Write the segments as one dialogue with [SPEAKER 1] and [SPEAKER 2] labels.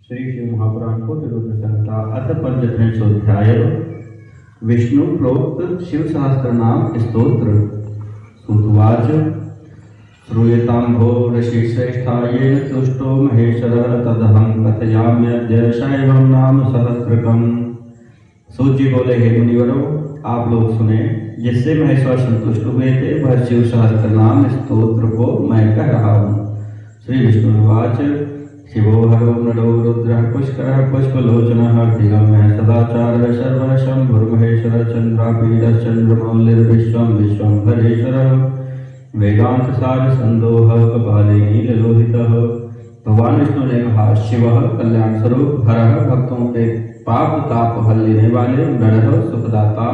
[SPEAKER 1] श्री शिव महापुराण कोटिरुद्र संहिता अथ पंचत्रिंशोऽध्याय विष्णु प्रोक्त शिव सहस्त्र नाम स्तोत्र। सुतवाच श्रूयतां भो ऋषिश्रेष्ठा येन तुष्टो महेश्वरः तदहं कथयाम्यद्य शैवं नाम सहस्रकम्। सूत जी बोले, हे मुनिवरों, आप लोग सुने, जिससे महेश्वर संतुष्ट हुए थे वह शिव सहस्त्र नाम स्तोत्र को मैं कह रहा हूँ। श्री विष्णुवाच शिवो हरो नरो रुद्रः पुष्करः पुष्पलोचनः दिगम्यः सदाचारः सर्वः शम्भुर्महेश्वरः चन्द्रापीडः चन्द्रमौलिर्विश्वं विश्वम्भरेश्वरः वेदान्तसार संदोहः कपाले नीललोहितः। भगवान विष्णु ने कहा, शिवः कल्याण स्वरूप, हरः भक्तों के पाप ताप हल लेने वाले, नरः सुखदाता,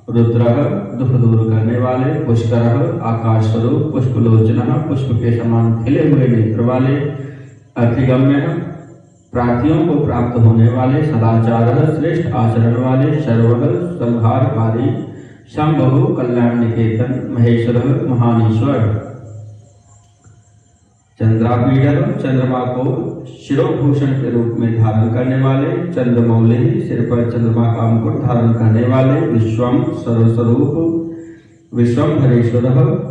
[SPEAKER 1] रुद्रः दुख दूर करने वाले, पुष्करः आकाश स्वरूप, पुष्पलोचनः पुष्प के समान खिले हुए नेत्र वाले, अतिगम्य प्रार्थियों को प्राप्त होने वाले, सदाचार श्रेष्ठ आचरण वाले, सर्व संहारकारी, शंभु कल्याण निकेतन, महेश्वर महान ईश्वर, चंद्रापीडर चंद्रमा को शिरोभूषण के रूप में धारण करने वाले, चंद्रमौलि सिर पर चंद्रमा का मुकुट धारण करने वाले, विश्वम सर्वस्वरूप, विश्वम्भरेश्वर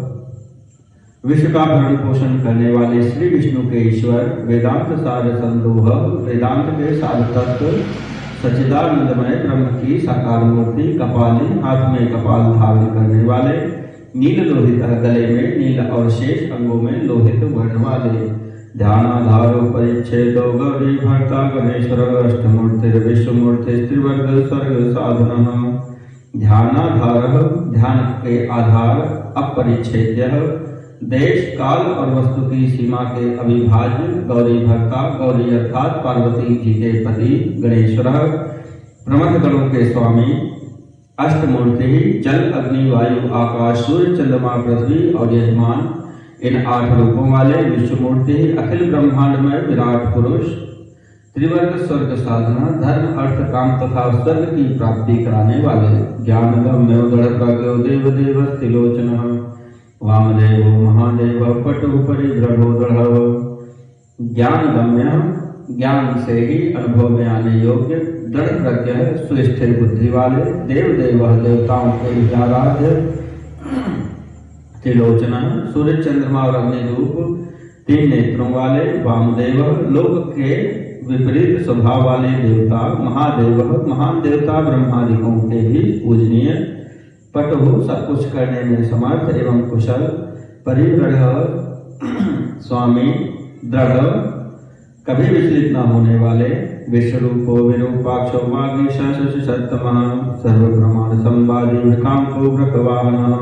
[SPEAKER 1] विश्व का भरण पोषण करने वाले श्री विष्णु के ईश्वर, वेदांत सार संदोह वेदांत के सार तत्व, सच्चिदानंदमय ब्रह्म की साकार मूर्ति, कपाली हाथ में कपाल धारण करने वाले, नील लोहित गले में नील और शेष अंगों में लोहित वर्ण वाले, ध्यानाधारो परिच्छेदो गौरी भर्ता गणेश्वर अष्टमूर्ति विश्वमूर्ति त्रिवर्ग स्वर्ग साधन। ध्यानाधार ध्यान के आधार, अपरिच्छेद्य देश काल और वस्तु की सीमा के अविभाज्य, गौरी भर्ता गौरी अर्थात पार्वती जी के पति, गणेश्वर प्रमथ गणों के स्वामी, अष्टमूर्ति जल अग्नि वायु आकाश सूर्य चंद्रमा पृथ्वी और यजमान, इन 8 रूपों वाले, विश्वमूर्ति अखिल ब्रह्मांड में विराट पुरुष, त्रिवर्ग स्वर्ग साधना, धर्म अर्थ काम तथा स्वर्ग की प्राप्ति कराने वाले, ज्ञान गम्य गण प्रज्ञो देव देव त्रिलोचन, वामदेव महादेव पटु परिभ्रभो दृढ़। ज्ञान गम्य ज्ञान से ही अनुभव में आने योग्य, दृढ़ प्रज्ञ सुस्थिर बुद्धि वाले, देव देव देवताओं के आराध्य, त्रिलोचन सूर्य चंद्रमा और अग्नि रूप 3 नेत्रों वाले, वामदेव लोक के विपरीत स्वभाव वाले देवता, महादेव महान देवता ब्रह्मादिकों के भी पूजनीय, पटु सब कुछ करने में समर्थ एवं कुशल, परिदृढ़ स्वामी, दृढ़ कभी विचलित न होने वाले, विश्वरूपो विरूपाक्षो वागीशा शशि सत्तमः, सर्व प्रमाण संवादी विकांको वृकवाहनः।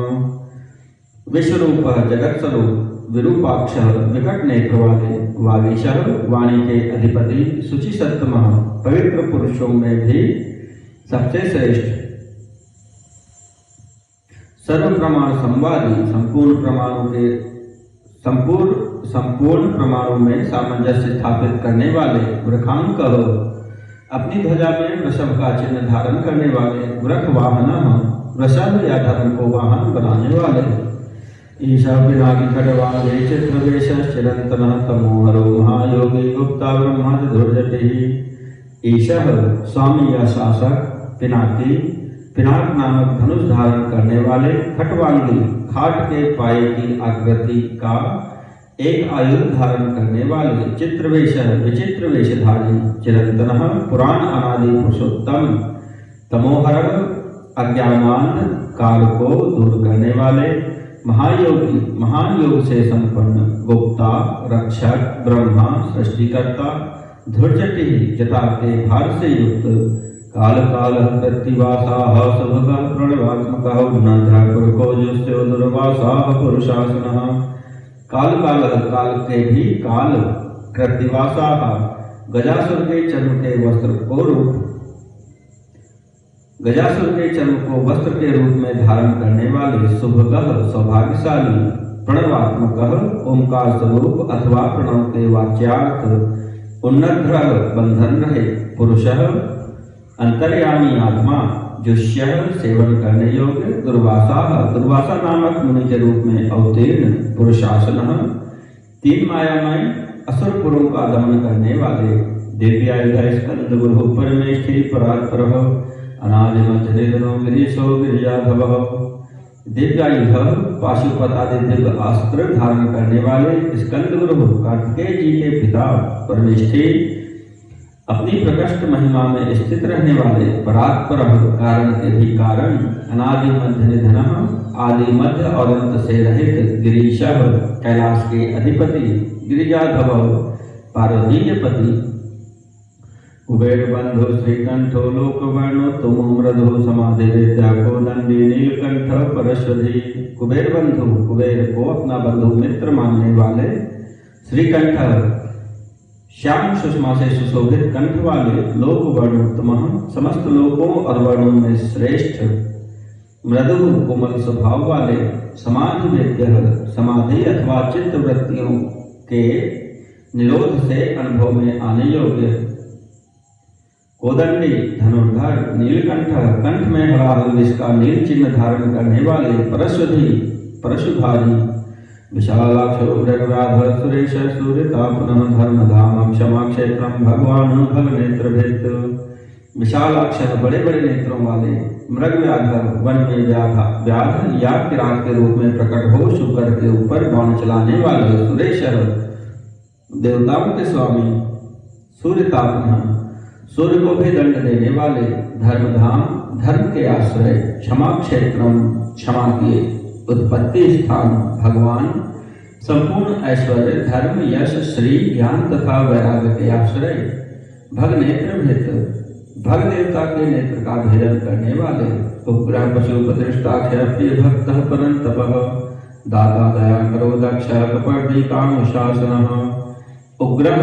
[SPEAKER 1] विश्वरूप जगत स्वरूप, विरूपाक्ष विकट नेत्र वाले, वागीशः वाणी के अधिपति, शुचि सत्तमः पवित्र पुरुषों में भी सबसे श्रेष्ठ, सर्व प्रमाण संवादी संपूर्ण प्रमाणों में सामंजस्य स्थापित करने वाले, वृखांक अपनी ध्वजा में वृषभ का चिन्ह धारण करने वाले, वृख वाहन वृषभ या धर्म को वाहन बनाने वाले, ईशा पिनाकी खड़वाले चित्रवेश चिरंतन तमोहरो महायोगी गुप्ता ब्रह्मा धुर्जटि। ईशा स्वामी या शासक, पिनाकी पिनाक नामक धनुष धारण करने वाले, खटवांगी खाट के पाए की आकृति का एक आयुध धारण करने वाले, चित्रवेश विचित्र वेशधारी, चिरंतन पुराण अनादि पुरुषोत्तम, तमोहर अज्ञानांध काल को दूर करने वाले, महायोगी महान योग से संपन्न, गुप्ता रक्षक ब्रह्मा सृष्टिकर्ता, धुर्जटि जटा के भार से युक्त, काल काल प्रतिवासाः सुभगः प्रणवात्मकः उन्नतपुरकोजस्यो दुर्वासाः पुरुषासनः। काल काल काल के भी काल, कृतिवासाः गजासुर के चर्म के वस्त्र को वस्त्र के रूप में धारण करने वाले, सुभगः सौभाग्यशाली, प्रणवात्मकः ओंकार स्वरूप अथवा प्रणव के वाच्यार्थ, उन्नद्र बंधन रहे, पुरुषः अंतर्यामी आत्मा, जुष्य सेवन करने योग्य, दुर्वासा नामक मुनि के रूप में अवतीर्ण, पुरुषासन 3 मायामय असुरपुरों का दमन करने वाले, दिव्यायुध स्कंद गुरु परमेष्ठि परात्परः अनादि मध्य निधनो गिरीशो गिरिजाधवः। दिव्यायुध पाशुपतादि दिव्य अस्त्र धारण करने वाले स्कंद गुरु कार्तिकेय जी के पिता परमेष्ठि, अपनी प्रकृष्ट महिमा में स्थित रहने वाले परात्पर कारण के भी कारण, अनादि मध्य निधन आदि मध्य और अंत से रहित, गिरीश कैलाश के अधिपति, गिरिजाधव पार्वती के पति, कुबेर बंधु श्रीकंठो लोकवर्णो तुम मृदु समाधि विद्या को दंडी नीलकंठ परश्वधी। कुबेर बंधु, कुबेर को अपना बंधु मित्र मानने वाले, श्रीकंठ श्याम सुषमा से सुशोभित कंठ वाले, लोक वर्णोत्तम समस्त लोकों और वर्णों में श्रेष्ठ, मृदु कोमल स्वभाव वाले, समाधि विद्य समाधि अथवा चित्त वृत्तियों के निरोध से अनुभव में आने योग्य, कोदंडी धनुर्धर, नीलकंठ कंठ में हलाहल विष का नील चिन्ह धारण करने वाले, परश्वधी परशुधारी, विशालाक्ष उग्रव्याध सुरेश सूर्यतापन धर्मधाम क्षमा क्षेत्रम भगवान भग नेत्र भेद। विशालाक्ष बड़े बड़े नेत्रों वाले, मृग व्याध वन में व्याध या किरात के रूप में प्रकट हो शुकर के ऊपर बाण चलाने वाले, सुरेश देवताओं के स्वामी, सूर्यतापन सूर्य को भी दंड देने वाले, धर्मधाम धर्म के आश्रय, क्षमा क्षेत्रम क्षमा के उत्पत्ति स्थान, भगवान संपूर्ण ऐश्वर्य धर्म यश श्री ज्ञान तथा वैराग्य के आश्रय, भग नेत्र भेद भग देवता के नेत्र का भेदन करने वाले, उपग्रह पशुपतिष्ठाख्य प्रिय भक्त परंतपः, दाता दया करो दक्ष कपर्दी काम शासन। उपग्रह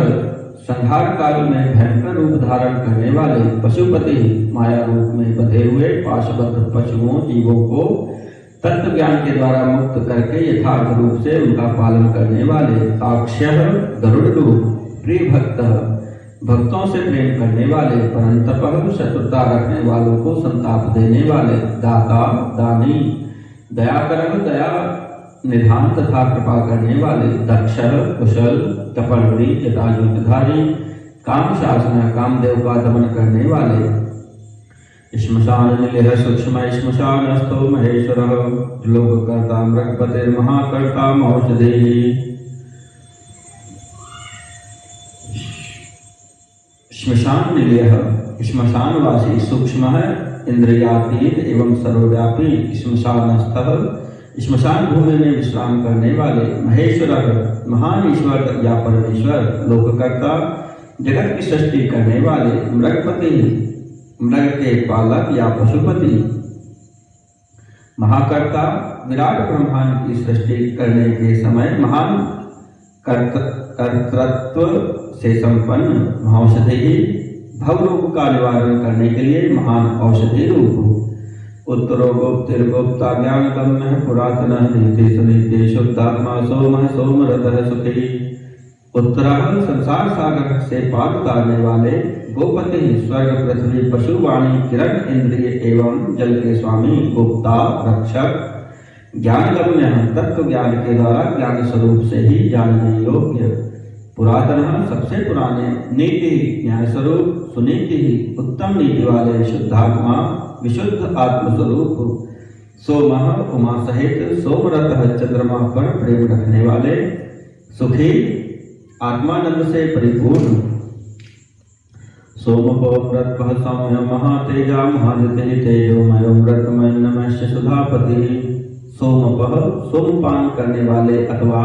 [SPEAKER 1] संहार काल में भयंकर रूप धारण करने वाले, पशुपति माया रूप में बंधे हुए पाशबद्ध पशुओं जीवों को तत्व ज्ञान के द्वारा मुक्त करके यथार्थ रूप से उनका पालन करने वाले, ताक्ष्यः गरुड़ रूप, प्रिय भक्त भक्तों से प्रेम करने वाले, परंतपः शत्रुता रखने वालों को संताप देने वाले, दाता दानी, दयाकरः दया निधान तथा कृपा करने वाले, दक्ष कुशल कपर्दी जटाजुधारी, काम शासन कामदेव का दमन करने वाले, श्मशान निलय सूक्ष्म श्मशानस्थो महेश्वर, लोककर्ता मृगपतिर्महाकर्ता मौषधेहि। श्मशान निलय श्मशानवासी, सूक्ष्म है इंद्रियातीत एवं सर्वव्यापी, श्मशानस्थ श्मशान भूमि में विश्राम करने वाले, महेश्वर महान ईश्वर या परमेश्वर, लोककर्ता जगत की सृष्टि करने वाले, मृगपति मृग के पालक या पशुपति, महाकर्ता विराट ब्रह्मांड की सृष्टि करने के समय महान कर्तृत्व से संपन्न, महौषधि भवरोग का निवारण करने के लिए महान औषधि रूप, उत्तरो गुप्तिर्गुप्ता ज्ञान गम्य पुरातन नीति सुनीति शुद्धात्मा सोम सोमरतः सुखी। उत्तराह संसार सागर से पार उतारने वाले, गोपति स्वर्ग पृथ्वी पशु वाणी किरण इंद्रिय एवं जल के स्वामी, गुप्ता रक्षक, ज्ञानगम्य तत्व ज्ञान के द्वारा ज्ञान स्वरूप से ही जानने योग्य, पुरातन सबसे पुराने, नीति न्याय स्वरूप, सुनीति उत्तम नीति वाले, शुद्धात्मा विशुद्ध आत्मस्वरूप, सोमः उमा सहित सोमरतः चंद्रमा पर प्रेम रखने वाले, सुखी आत्मानंद से परिपूर्ण, सोमपोमृतः सौम्य महातेजा महादिति तेजोमयो मृतमय नमश्य सुधापति। सोमपः सोमपान करने वाले अथवा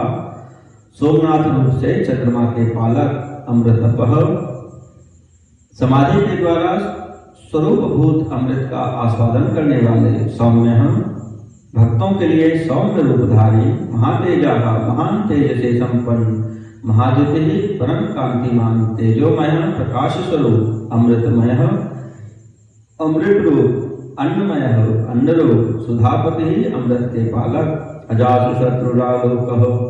[SPEAKER 1] सोमनाथ रूप से चंद्रमा के पालक, अमृतपः समाधि के द्वारा स्वरूपभूत अमृत का आस्वादन करने वाले, सौम्य भक्तों के लिए सौम्य रूपधारी, महातेजा महान तेज से संपन्न, महाद्युति परम कांतिमान, तेजोमय प्रकाश स्वरूप, अमृतमय अमृत रूप, अन्नमय अन्न रूप, सुधापति अमृत के पालक, अजात शत्रुरालोक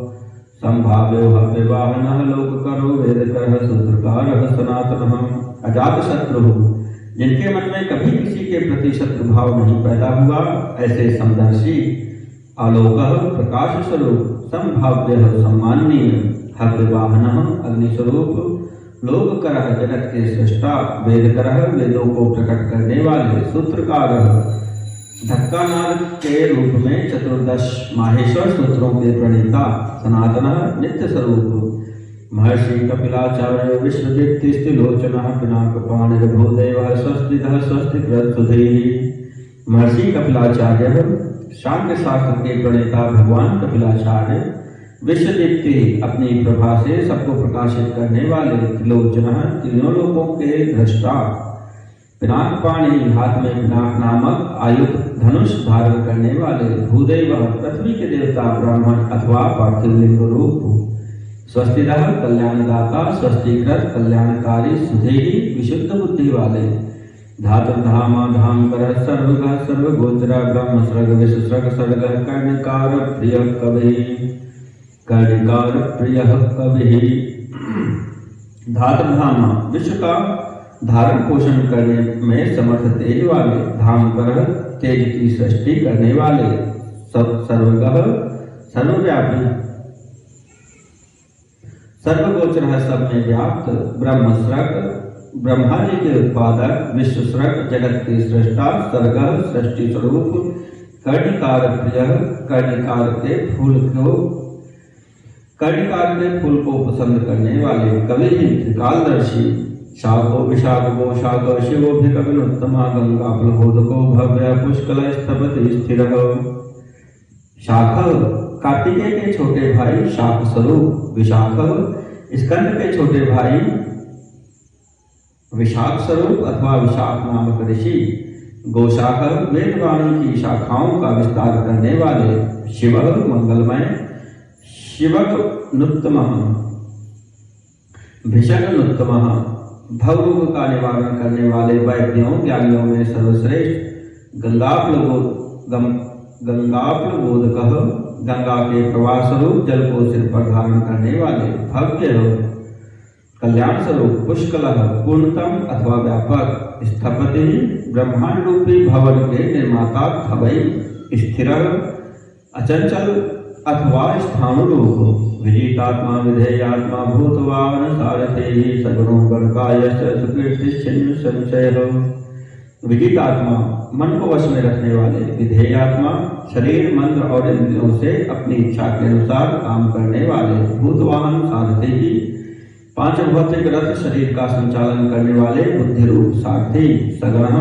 [SPEAKER 1] संभाव्यो विवाहन लोक करो वेद कर सूत्रकार सनातन। अजात शत्रु जिनके मन में कभी किसी के प्रति शत्रु भाव नहीं पैदा हुआ, ऐसे समदर्शी, आलोक प्रकाश स्वरूप, संभाव्य सम्माननीय, हव्यवाहन अग्निस्वरूप, लोक करह जगत के सृष्टा, वेद करह वेदों को प्रकट करने वाले, सूत्रकार धक्का नाद के रूप में चतुर्दश माहेश्वर सूत्रों के प्रणेता, सनातन नित्य स्वरूप, महर्षि कपिलाचार्य विश्वदीप्ति स्त्रिलोचन पिनाकपाणिर्भूदेव स्वस्तितः स्वस्तिकृत सुधीः। महर्षि कपिलाचार्य शाक्य शास्त्र के प्रणेता भगवान कपिलाचार्य, विश्वदीप्ति अपनी प्रभा से सबको प्रकाशित करने वाले, त्रिलोचन तीनों लोकों के दृष्टा, पिनाकपाणि हाथ में पिनाक नामक आयुध धनुष धारण करने वाले, भूदेव पृथ्वी के देवता ब्राह्मण अथवा पार्थिव लिंग रूप, स्वस्तितः कल्याणदाता स्वस्तिकृत कल्याणकारी सुधेही विशुद्ध बुद्धि वाले, धातुर्धामा धामकर सर्वगः सर्वगोचर ब्रह्म सर्ग विश्वसर्ग सर्ग कर्णिकार प्रिय कवि, कर्णिकार प्रिय कवि। धातुर्धामा विश्व का धारण पोषण करने में समर्थ तेज वाले, धामकर तेज की सृष्टि करने वाले, सर्वगः सर्वव्यापी, सर्वगोचर सब में व्याप्त, ब्रह्मस्रक ब्रह्मा जी के उत्पादक, विश्वस्रक जगत की सृष्टा, सर्ग सृष्टि स्वरूप, कर्णिकार प्रिय कर्णिकार के फूल को पसंद करने वाले, कवि त्रिकालदर्शी, शाको विशाखो शाको शिवो भी कविनुत्तमा, गंगा प्लबोधको भव्य पुष्कल स्थपति स्थिर। शाख कार्तिकेय के छोटे भाई शाक स्वरूप, विशाख स्कंद के छोटे भाई विशाख स्वरूप अथवा विशाख नामक ऋषि, गोशाख वेदवाणी की शाखाओं का विस्तार करने वाले, शिव मंगलमय, शिवक नुत्तमः भिषक नुत्तमः भवरोग का निवारण करने वाले, वैद्यों ज्ञानियों में सर्वश्रेष्ठ, गंगाप्लबोधकः गंगा के प्रवाह स्वरूप जल को सिर पर धारण करने वाले, भव्य कल्याण स्वरूप, पुष्कल पूर्णतम अथवा व्यापक, स्थपति ब्रह्मांड रूपी भवन के निर्माता, भवई स्थिर अचंचल अथवा स्थाणुरूप, विजितात्मा विधेयात्मा भूतवान सारथी सगुणों गणकाय सुकीर्तिश्चिन्ह संशय। विजितात्मा मन को वश में रखने वाले, विधेयात्मा शरीर मंत्र और इंद्रियों से अपनी इच्छा के अनुसार काम करने वाले, भूतवाहन सारथी ही पांच भौतिक रथ शरीर का संचालन करने वाले, बुद्धि रूप सारथी, सगुण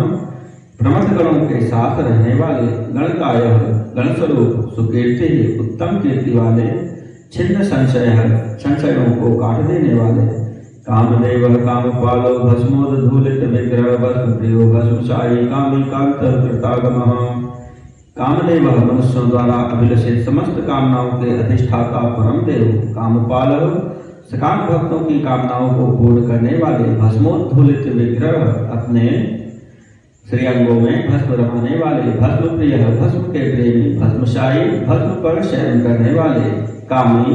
[SPEAKER 1] प्रमथ गणों के साथ रहने वाले, गणकाय गणस्वरूप, सुकीर्ति उत्तम कीर्ति वाले, छिन्न संशय संशयों को काट देने वाले, कामदेव कामपालो भस्मोद्धूलित विग्रह भस्म प्रियो भस्मशायी कामी कांत कृतागमः। कामदेव मनुष्यों द्वारा अभिलषित समस्त कामनाओं के अधिष्ठाता परम देव, कामपाल सकाम भक्तों की कामनाओं को पूर्ण करने वाले, भस्मोद्धूलित विग्रह अपने श्रीअंगों में भस्म रमाने वाले, भस्म प्रिय भस्म के प्रेमी, भस्मशायी भस्म पर शयन करने वाले, कामी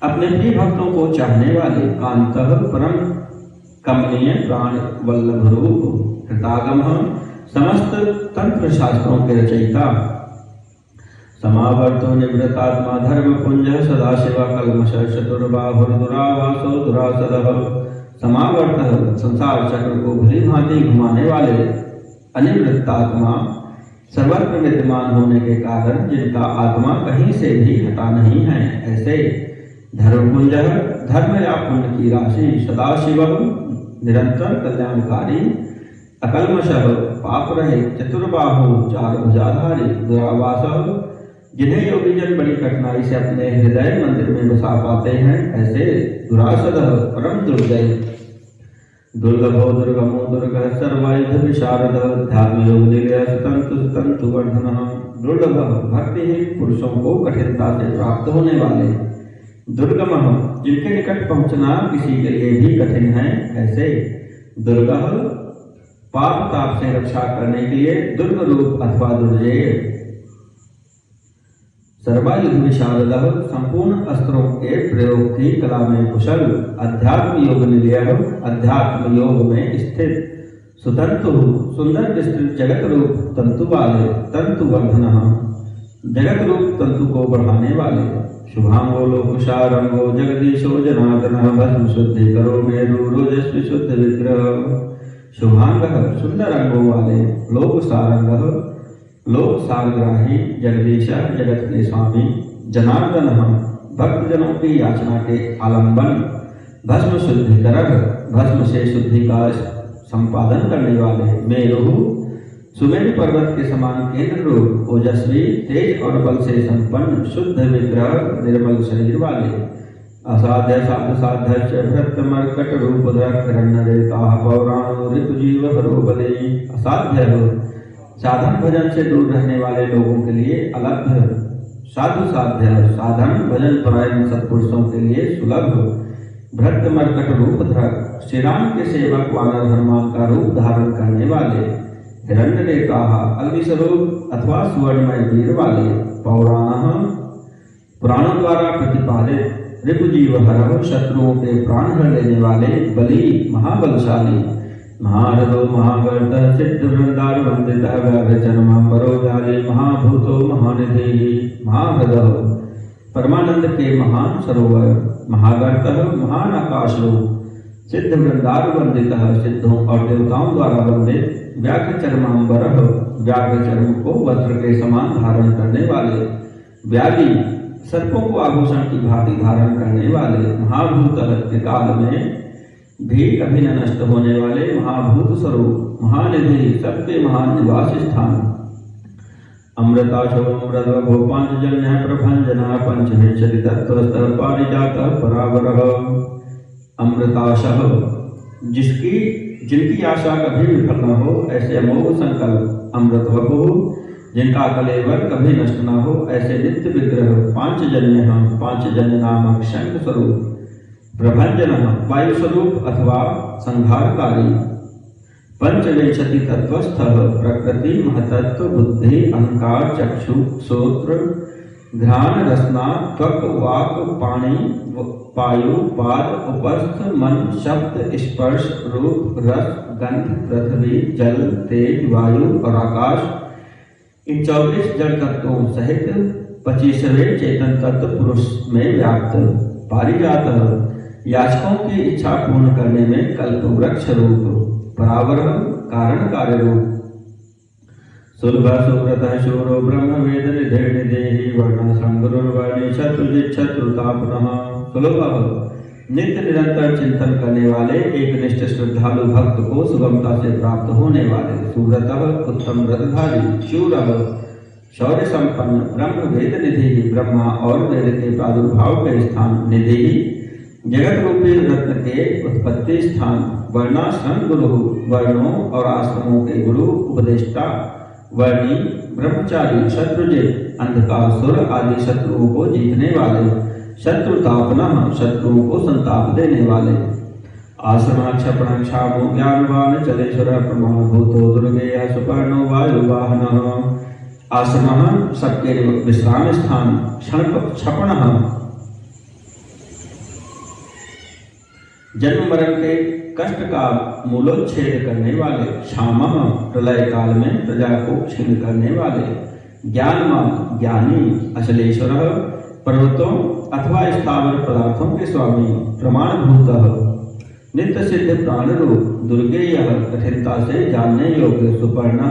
[SPEAKER 1] अपने प्रिय भक्तों को चाहने वाले, कांतः परम कमनीय प्राण वल्लभ रूप, कृतागमः समस्त तंत्र शास्त्रों के रचयिता, समावर्तो निवृत्तात्मा धर्मपुंज सदाशिव कल्मष चतुर्बाहुर्दुरावासो दुरासदः। समावर्तः संसार चक्र को भली भांति घुमाने वाले, अनिवृत्तात्मा सर्वत्र विद्यमान होने के कारण जिनका आत्मा कहीं से भी हटा नहीं है, ऐसे धर्मपुंज धर्म या पुण्य की राशि, सदाशिव निरंतर कल्याणकारी, अकल्मष पाप रहित, चतुर्बाहु चार भुजाधारी, दुरावास जिन्हें योगी जन बड़ी कठिनाई से अपने हृदय मंदिर में बसा पाते हैं, ऐसे दुरासद परम दुर्जय, दुर्लभो दुर्गमो दुर्गः सर्वायुध विशारद, ध्यान योग लीला सुतंतु वर्धनः। दुर्लभ भक्तिहीन पुरुषों को कठिनता से प्राप्त होने वाले, दुर्गम जिनके निकट पहुंचना किसी के लिए भी कठिन है, ऐसे दुर्गह पाप ताप से रक्षा करने के लिए दुर्ग रूप अथवा दुर्जय, सर्वायुध विशारद संपूर्ण अस्त्रों के प्रयोग की कला में कुशल, अध्यात्म योग निलय अध्यात्म योग में स्थित, सुतंतु सुंदर विस्तृत जगत रूप तंतु वाले, तंतु वर्धन जगत रूप तंतु को बढ़ाने वाले, शुभांगो लोकुशारंगो जगदीशो जनार्दनः भस्म शुद्धि करो मेरु रोजस्वी शुद्ध विग्रह। शुभांग सुंदर अंगों वाले, लोक सारंग लोक सारग्राही, जगदीश जगत के स्वामी, जनार्दन भक्तजनों की याचना के आलंबन, भस्म शुद्धिकरक भस्म से शुद्धि का संपादन करने वाले, मेरु सुमेरु पर्वत के समान केंद्र रूप, ओजस्वी तेज और बल से संपन्न, शुद्ध विग्रह निर्मल शरीर वाले, असाध्य साध साध्य भृत मर्कट रूपधर हिरण्यरेता पौराणो ऋतुजीव हरो बले। असाध्य हो साधन भजन से दूर रहने वाले लोगों के लिए अलभ्य, साधु साध्य साधन भजन परायण सत्पुरुषों के लिए सुलभ, भृत मर्कट रूपधर श्री राम के सेवक वानर हनुमान का रूप धारण करने वाले, हिरण्यरेता अग्निस्वरूप अथवा सुवर्णमय वीर वाले, पौराण पुराणों द्वारा प्रतिपादित, रिपुजीव हरह शत्रुओं के प्राण हर लेने वाले, बली महाबलशाली, महारथो महावर्त सिद्ध वृंदार वंदित व्याघ्र जन्मांबरो व्याले, महाभूतो महानिधि महाभृद परमानंद के महान सरोवर, महागर्त महान आकाशरूप, सिद्ध वृंदार वंदित सिद्धों और देवताओं द्वारा वंदित, व्याघ्र चर्मांबर व्याघ्र चर्म को वस्त्र के समान धारण करने वाले, व्याली सर्पों को आभूषण की भांति धारण करने वाले, महाभूत काल में भी कभी न नष्ट होने वाले, महाभूत स्वरूप, महानिधि सबके महान निवास स्थान, अमृताशोमृतभो पांचजन्य प्रभंजना पंचविंशति तत्त्वस्तः पारिजातः परावरः। अमृताशः जिनकी आशा कभी विफल न हो, ऐसे अमोघ संकल्प, अमृतवपुः जिनका कलेवर कभी नष्ट न हो, ऐसे नित्य विग्रह, पांचजन्य नामक शंख स्वरूप, प्रभंजन वायु स्वरूप अथवा संहारकारी, पंचविंशति तत्वस्थ प्रकृति महतत्व बुद्धि अहंकार चक्षु श्रोत्र घ्राण रसना त्वक वाक पाणी पायु पाद उपस्थ मन शब्द स्पर्श रूप रस गंध पृथ्वी जल तेज वायु और आकाश, इन 24 जड़ तत्वों सहित 25वें चेतन तत्व पुरुष में व्याप्त, पारिजात याचकों की इच्छा पूर्ण करने में कल्प वृक्ष रूप, परावर कारण कार्य रूप, सुलभ सुव्रत शूरो ब्रह्म वेद निधे निधेहि वर्ण संगुरुर्वर्णि शत्रुजित शत्रुतापनः। सुलभ नित्य निरंतर चिंतन करने वाले, एक निष्ठ श्रद्धालु भक्त को सुगमता से प्राप्त होने वाले, सुव्रत उत्तम व्रतधारी, शूर शौर्य संपन्न, ब्रह्म वेद निधि ब्रह्मा और वेद के प्रादुर्भाव के स्थान, निधि जगत रूपी रत्न के उत्पत्ति स्थान, वर्णाश्रम गुरु वर्णों और आश्रमों के गुरु उपदेष्टा, वर्णी ब्रह्मचारी, शत्रुजित अंधकासुर आदि शत्रुओं को जीतने वाले, शत्रुतापनः शत्रुओं को संताप देने वाले, आश्रम क्षपण क्षामो ज्ञानवान चलेश्वर प्रमाण भूतो दुर्गेय सुपर्णो वायुवाहनः। आश्रम सबके विश्राम स्थान, क्षपण जन्म मरण के कष्ट का मूलोच्छेद करने वाले, क्षामः प्रलय काल में प्रजा को क्षीण करने वाले, ज्ञानवान ज्ञानी, अचलेश्वर पर्वतों अथवा स्थावर पदार्थों के स्वामी, प्रमाणभूत नित्य सिद्ध प्राण रूप, दुर्गेय कठिनता से जानने योग्य, सुपर्ण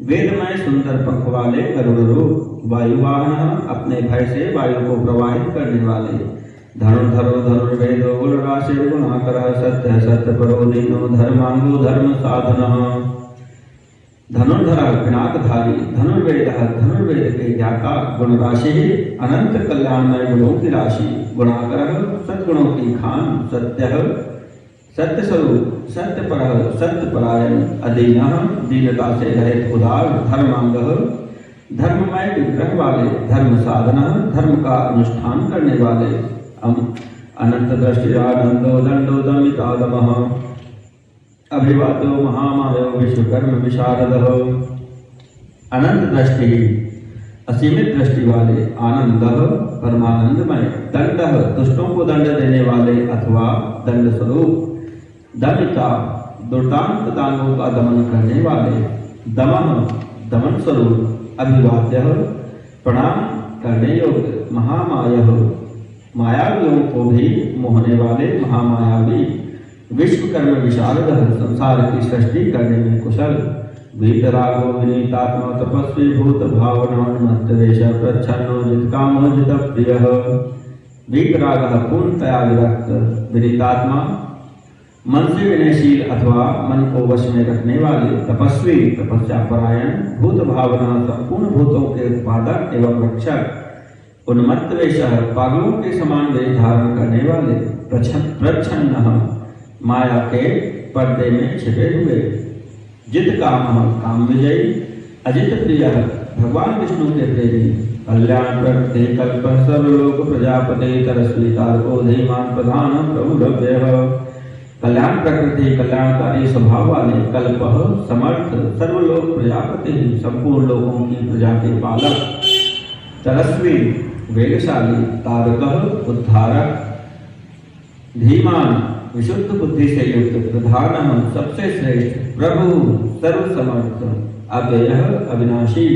[SPEAKER 1] वेदमय सुंदर पंख वाले गरुड़ रूप, वायुवाहन अपने भय से वायु को प्रवाहित करने वाले, धनुर्धरो धनुर्वेदो गुणराशि गुणाकर सत्य सत्य परो दीनो धर्मांगो धर्म साधनः। धनुर्धर पिनाकधारी, धनुर्वेद के ज्ञाता, गुणराशि अनंत कल्याणमय गुणों की राशि, गुणाकर सद्गुणों की खान, सत्य स्वरूप, सत्य परायण, अदीनः दीनता से रहित उदार, धर्मांग धर्ममय विग्रह वाले, धर्म साधनः धर्म का अनुष्ठान करने वाले, अनंत दृष्टिरानंदो दंडो दमितादमः, अभिवादो महामायो विश्वकर्म विशारदः। अनंत दृष्टि असीमित दृष्टि वाले, आनंद परमानंदमय, दंड दुष्टों को दंड देने वाले अथवा दंड स्वरूप, दमिता दुर्दांत दानवों का दमन करने वाले, दमन दमन स्वरूप, अभिवाद्य प्रणाम करने योग्य, महामायः, मायावियों को भी मोहने वाले महामायावी, विश्वकर्म विशारद, संसार की सृष्टि करने में कुशल, वीतरागो विनीतात्मा तपस्वी भूत भावनान्मत्तवेश प्रच्छन्नो जितकामो जितप्रियः। वीतरागः पूर्णतया विरक्त, विनीतात्मा मन से विनयशील अथवा मन को वश में रखने वाले, तपस्वी तपस्या परायण, भूत भावना संपूर्ण भूतों के उत्पादक एवं रक्षक, उन्मत्तवेश पागलों के समान वेश धारण करने वाले, प्रच्छन्न माया के पर्दे में छिपे हुए, जित काम काम विजयी, अजित प्रिय भगवान विष्णु के प्रेमी, कल्याण प्रकृति कल्प सर्वलोक प्रजापति तरस्वी तारको धीमान प्रधान प्रभु लभ्य। कल्याण प्रकृति कल्याणकारी स्वभाव वाले, कल्प समर्थ सर्वलोक प्रजापति संपूर्ण लोकों की प्रजा के पालक, तरस्वी वेगशाली, तारक उद्धारक, धीमान विशुद्ध बुद्धि से युक्त, प्रधान सबसे श्रेष्ठ, प्रभु सर्वसमर्थ, अव्ययः अविनाशी,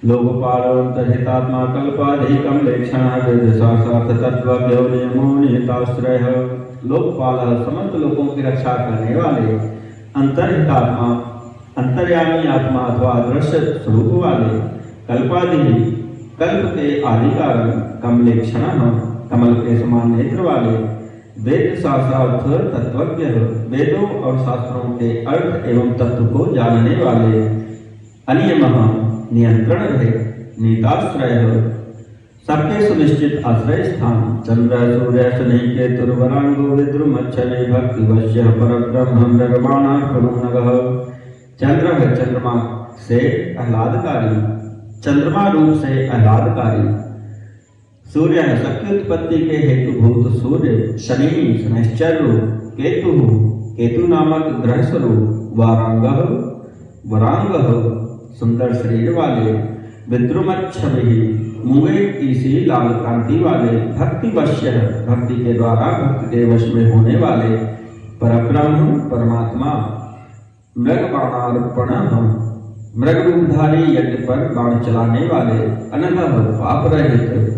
[SPEAKER 1] लोकपालोऽन्तर्हितात्मा कल्पाधिकं लेक्षणः वेदशास्त्रार्थ तत्त्वज्ञो नियमो निहिताश्रयः। लोकपाल समस्त लोकों की रक्षा करने वाले, अंतर्हितात्मा अंतर्यामी आत्मा अथवा दृश्य स्वरूप वाले, कल्पादि कल्प के आदि कारण, कमलेक्षणः कमल के समान नेत्र वाले, वेद शास्त्रार्थ तत्वज्ञ वेदों और शास्त्रों के अर्थ एवं तत्व को जानने वाले, अनियमः नियंत्रण रहे, नीताश्रय सबके सुनिश्चित आश्रय स्थान, चंद्र सूर्य शनि केतुर्वरांगो विद्रुमच्छने भक्ति वश्य परब्रह्म निर्वाणार्पणोनगः। चंद्र है चंद्रमा से आह्लादकारी, चंद्रमा रूप से आह्लादकारी, सूर्य है सबकी उत्पत्ति के हेतुभूत सूर्य, शनि शनैश्चर केतु केतु नामक ग्रह स्वरूप, वारांगः वरांगः सुंदर शरीर वाले, विद्रुमच्छवि मुंगे की सी लाल कांति वाले, भक्ति वश्य भक्ति के द्वारा भक्त के वश में होने वाले, परब्रह्म परमात्मा, मृग बाणार्पण मृग रूपधारी यज्ञ पर बाण चलाने वाले, अनघः पाप रहित,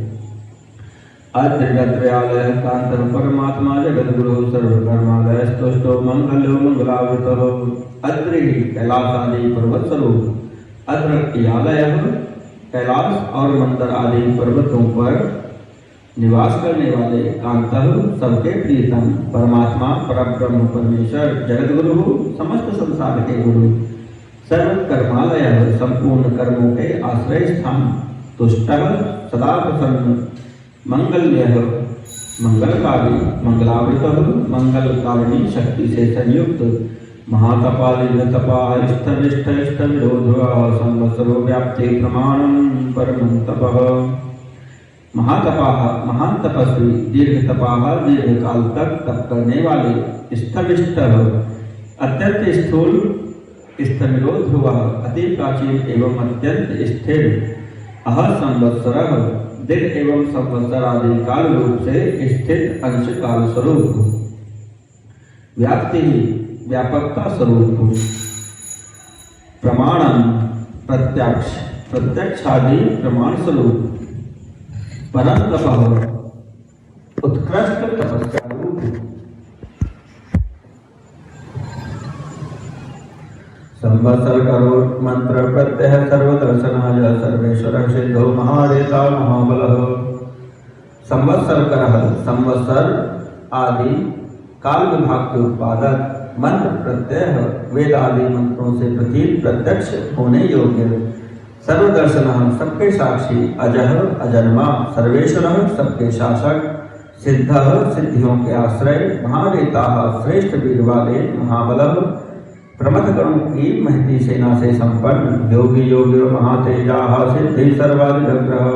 [SPEAKER 1] अद्रिगत्रयालय कांतः परमात्मा जगद्गुरु सर्वकर्मालय स्तुष्टो मंगलो मंगलावृतः। अद्रि कैलाश आदि पर्वत स्वरूप, अद्रयालय कैलाश और मंदर आदि पर्वतों पर निवास करने वाले, कांतः सबके प्रियतम, परमात्मा परब्रह्म परमेश्वर जगद्गुरु समस्त संसार के गुरु, सर्वकर्मालय संपूर्ण कर्मों के आश्रय स्थान, तुष्टः सदा प्रसन्न, मंगल्यः मंगलकारी, मंगलावृतः मंगलकारिणी शक्ति से संयुक्त, महातपालिनतपा इष्टनिष्ठिष्टविरोधः संवत्सरो व्याप्ति प्रमाणं परमं तपः। महातपाः महान तपस्वी, दीर्घतपाः दीर्घ काल तक तप करने वाले, स्थविष्टः अत्यंत स्थूल, स्थविरोधः अति प्राचीन एवं अत्यंत स्थिर, अह संवत्सरः दिन एवं संवत्सर आदि काल रूप से स्थित अंश काल स्वरूप, व्याप्ति व्यापकता स्वरूप, प्रमाणम प्रत्यक्ष प्रत्यक्षादि प्रमाण स्वरूप, परम तपः उत्कृष्ट तपस्या रूप, संवत्सर करो मंत्र प्रत्यय सर्वदर्शनाय सर्वेश्वर सिद्धो महारेता महाबलः। संवत्सर करः संवत्सर आदि काल विभाग के उत्पादक, मंत्र प्रत्यय वेद आदि मंत्रों से प्रतीत प्रत्यक्ष होने योग्य, सर्वदर्शन सबके साक्षी, अजह अजन्मा, सर्वेश्वर सबके शासक, सिद्ध सिद्धियों के आश्रय, महारेता श्रेष्ठ वीर वाले, महाबलः प्रमथ गणों की महती सेना से संपन्न, योगी योगी महातेजा सिद्धि सर्वाधिग्रह,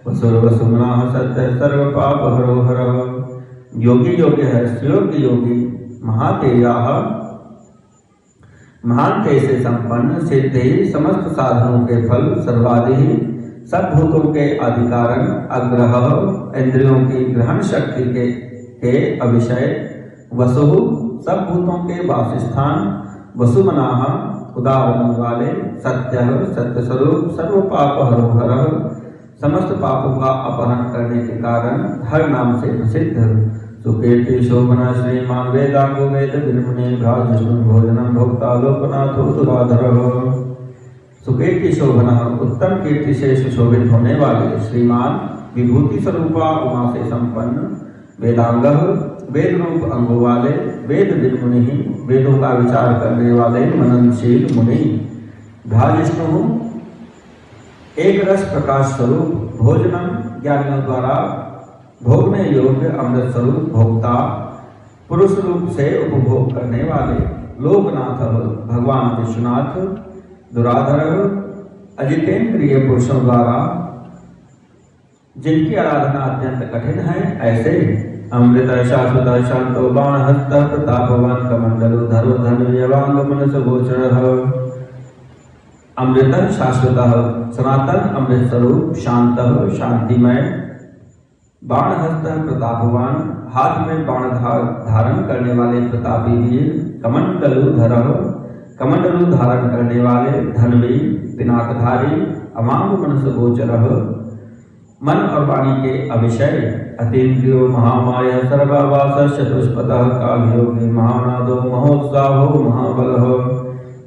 [SPEAKER 1] वसुर वसुमना सत्य सर्व पाप हरो हर। योगी योग्य है योगी योगी, महातेजा महान तेज से संपन्न, सिद्धि समस्त साधनों के फल, सर्वाधि सब भूतों के अधिकारन, अग्रह इंद्रियों की ग्रहण शक्ति के अविषय, वसु सब भूतों के वासस्थान, वसुमनाः उदाहरण वाले, सत्य सत्य स्वरूप, सर्व पाप हरो हरः, समस्त पापों का अपहरण करने के कारण हर नाम से प्रसिद्ध। सुकीर्ति शोभना श्रीमान वेदांगो वेद विमुने भ्राजष्णु भोजनम भोक्ता लोकनाथो दुराधरः। सुकीर्ति शोभना उत्तम कीर्ति से सुशोभित होने वाले, श्रीमान विभूति स्वरूपा उमा से संपन्न, वेदांग वेद रूप अंगों वाले, वेद विमुनि वेदों का विचार करने वाले मननशील मुनि, भ्राजष्णु एक रस प्रकाश स्वरूप, भोजनम ज्ञानियों द्वारा भोगने योग्य अमृत स्वरूप, भोक्ता पुरुष रूप से उपभोग करने वाले, लोकनाथ भगवान विश्वनाथ, दुराधर अजितेंद्रिय पुरुषों द्वारा जिनकी आराधना अत्यंत कठिन है, ऐसे अमृत शाश्वत शांतो बाण हस्त प्रतापवान कमंडलो धरो धन्यवांग मनस गोचर। अमृत शाश्वत सनातन अमृत स्वरूप, शांत शांतिमय, बाण हस्त प्रतापवान हाथ में बाण धारण करने वाले प्रतापी वीर, कमंडलुधर कमंडलु धारण करने वाले धनवीर, पिनाकधारी, अमांग मनस गोचर, मन और वाणी के अविषय, अतीन्द्रियो महामाया सर्वावास चतुष्पतः कालयोगी महानादो महोत्साहो महाबलः।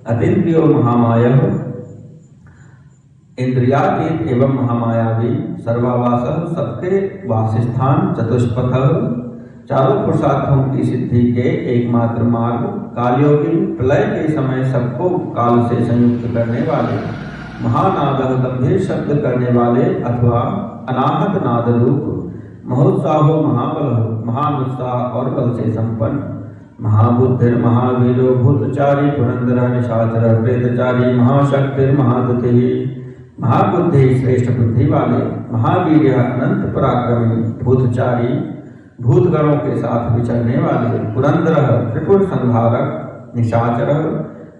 [SPEAKER 1] अतीन्द्रियो महामाया इंद्रियातीत एवं महामायावी, सर्वावास सबके वासस्थान, चतुष्पथ चारों पुरुषार्थों की सिद्धि के एकमात्र मार्ग, कालयोगी प्रलय के समय सबको काल से संयुक्त करने वाले, महानाद गंभीर शब्द करने वाले अथवा अनाहत नाद रूप, महोत्साहो महाबल महान उत्साह और बल से संपन्न, महाबुद्धिर महावीरो भूतचारी पुरंदर निशाचर प्रेतचारी महाशक्तिर महादुति, महाबुद्धि श्रेष्ठ बुद्धि वाले, महावीर अनंत पराक्रमी, भूतचारी भूतगणों के साथ विचरने वाले, पुरंदर त्रिपुर संहारक, निशाचर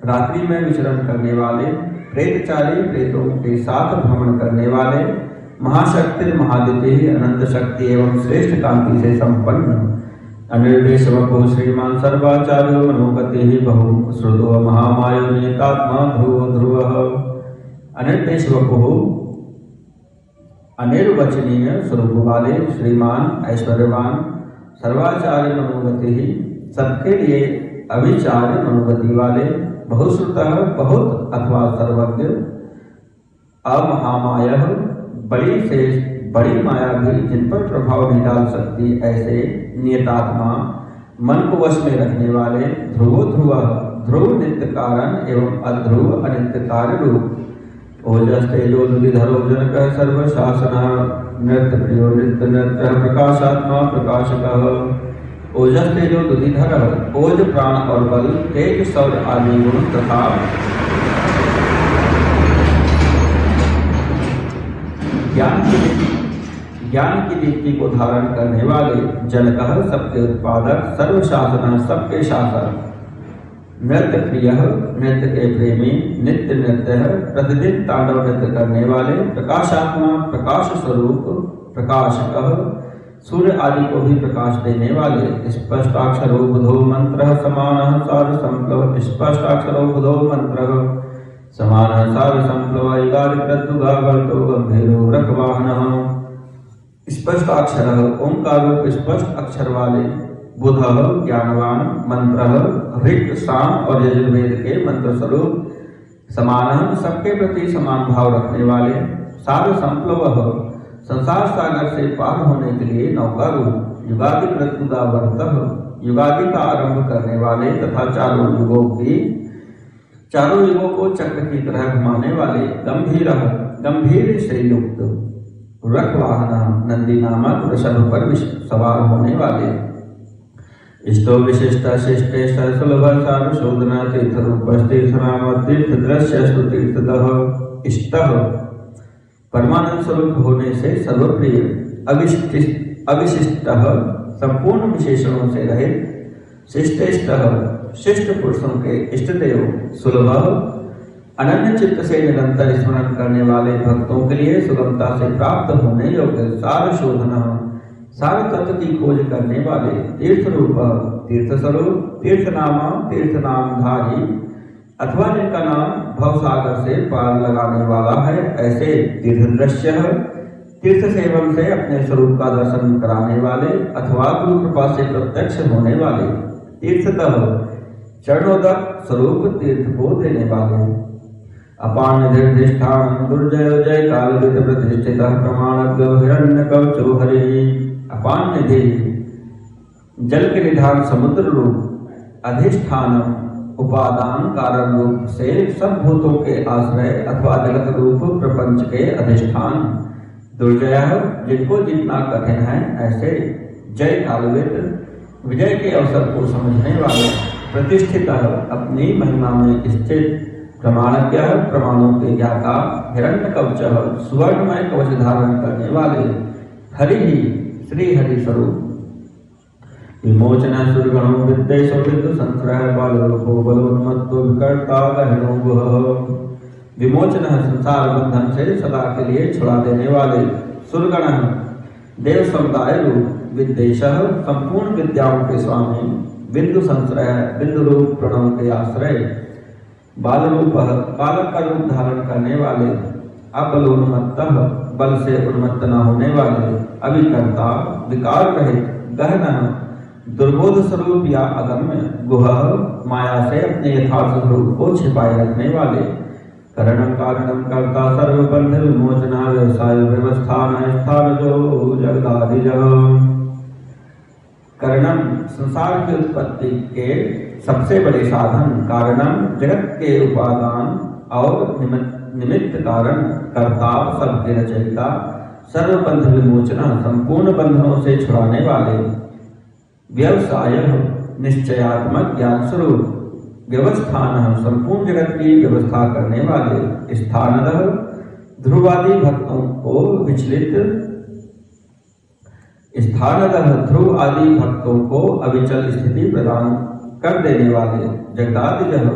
[SPEAKER 1] रात्रि में विचरण करने वाले, प्रेतचारी प्रेतों के साथ भ्रमण करने वाले, महाशक्ति महादिति अनंत शक्ति एवं श्रेष्ठ कांति से संपन्न, अनिर्देश वपु श्रीमान सर्वाचार्यो मनोगति बहु श्रुतो महामायो नेतात्मा ध्रुव ध्रुव। अनिर्देश वपु अनिर्वचनीय स्वरूप वाले, श्रीमान ऐश्वर्यवान, सर्वाचार्य मनोगति सबके लिए अविचार्य मनोगति वाले, बहुश्रुतः बहुत अथवा सर्वज्ञ, अमहामाया बड़ी से बड़ी माया भी जिन पर प्रभाव नहीं डाल सकती, ऐसे नियतात्मा मन को वश में रखने वाले, ध्रुव ध्रुव ध्रुव नित्य कारण एवं अध्रुव अनित्य कार्य रूप, ओजस तेजो दुविधरो जनक सर्वशासन, नृत्य प्रियो नृत्य नृत्य प्रकाशात्मा प्रकाशक। ओजस तेजो दुधिधर ओज प्राण और बल, तेज शौर्य आदि गुण तथा ज्ञान की दीप्ति को धारण करने वाले, जनक सबके उत्पादक, सर्वशासन सबके शासक, नृत्य प्रिय नृत्य के प्रेमी, नित्य नृत्य प्रतिदिन तांडव नृत्य करने वाले, प्रकाशात्मा प्रकाश स्वरूप प्रकाशक, सूर्य आदि को भी प्रकाश देने वाले, स्पष्टाक्षरो बुधो मंत्र समान सार संप्लव, स्पष्टाक्षरो बुधो मंत्र समान सार संप्लव, युगादि प्रत्युगा वर्तो गंभीरो रखवाहन। स्पष्टाक्षर ओंकार रूप स्पष्ट अक्षर वाले, बुध ज्ञानवान, मंत्र ऋक् साम और यजुर्वेद के मंत्र स्वरूप, समान सबके प्रति समान भाव रखने वाले, सार संप्लव संसार सागर से पार होने के लिए नौका रूप, युगादि प्रत्युगा वर्त युगादि का आरंभ करने वाले तथा चारों युगों को चक्र की तरह घुमाने वाले, गंभीर से युक्त, रखवाहन नंदी नामक वृषभ पर सवार होने वाले, इष्टो विशिष्ट शिष्टेष्ट सुलभ सार शोधना तीर्थ रूप तीर्थ नाम तीर्थ दृश्य तीर्थतः, इष्ट परमानंद स्वरूप होने से सर्वप्रिय, अविशिष्ट संपूर्ण विशेषणों से रहित, शिष्टेष्ट शिष्ट पुरुषों के इष्ट देव, सुलभ अनन्य चित्त से निरंतर स्मरण करने वाले भक्तों के लिए सुगमता से प्राप्त होने योग्य, सार शोधना सार तत्व की खोज करने वाले, तीर्थ रूप तीर्थ स्वरूप, तीर्थ नामधारी, अथवा जिनका नाम भवसागर से पार लगाने वाला है, ऐसे तीर्थदृश्य तीर्थ सेवन से अपने स्वरूप का दर्शन कराने वाले अथवा गुरु कृपा से प्रत्यक्ष होने वाले, तीर्थतः चरणोदक स्वरूप तीर्थ को देने वाले, अपान निर्दिष्ठान दुर्जय जय काल विद प्रतिष्ठित प्रमाणज्ञ हिरण्य कवचो हरि। अपान निधि जल के निधान समुद्र रूप, अधिष्ठान उपादान कारण रूप से सब भूतों के आश्रय अथवा जगत रूप प्रपंच के अधिष्ठान, दुर्जय जिनको जीतना कठिन है, ऐसे जय कालविद विजय के अवसर को समझने वाले, प्रतिष्ठित अपनी महिमा में स्थित, प्रमाणज्ञ प्रमाणों के ज्ञाता, हिरण्य कवच सुवर्णमय कवच धारण करने वाले, हरि ही श्री हरि स्वरूप, विमोचन सुरगणो विद्वेषो विद्व संश्रय बालरूपो बलोन्मत्तो विकर्ता गहनो गुह। विमोचन संसार बंधन से सदा के लिए छुड़ा देने वाले, सुरगण देव समुदाय रूप, विद्वेष संपूर्ण विद्याओं के स्वामी, बिंदु संश्रय बिंदु रूप प्रणव के आश्रय, बाल रूप बालक का रूप धारण करने वाले, अबलोन्मत्त बल से उन्मत्त न होने वाले, अविकर्ता विकार रहित, गहन दुर्बोध स्वरूप या अगम्य, गुह माया से अपने यथार्थ स्वरूप को छिपाए रखने वाले, करणम कारणम कर्ता सर्वबंध विमोचना व्यवसाय व्यवस्थान स्थान जो जगदादिज। करणम संसार की उत्पत्ति के सबसे बड़े साधन, कारणम जगत के उपादान और निमित्त कारण, कर्ता सबके रचयिता, सर्वबंध विमोचना संपूर्ण बंधनों से छुड़ाने वाले, व्यवसाय निश्चयात्मक ज्ञान स्वरूप, व्यवस्थान संपूर्ण जगत की व्यवस्था करने वाले, स्थानदः ध्रुवादि भक्तों को विचलित, स्थानदः ध्रुव आदि भक्तों को अविचल स्थिति प्रदान कर देने वाले, जगदादिजः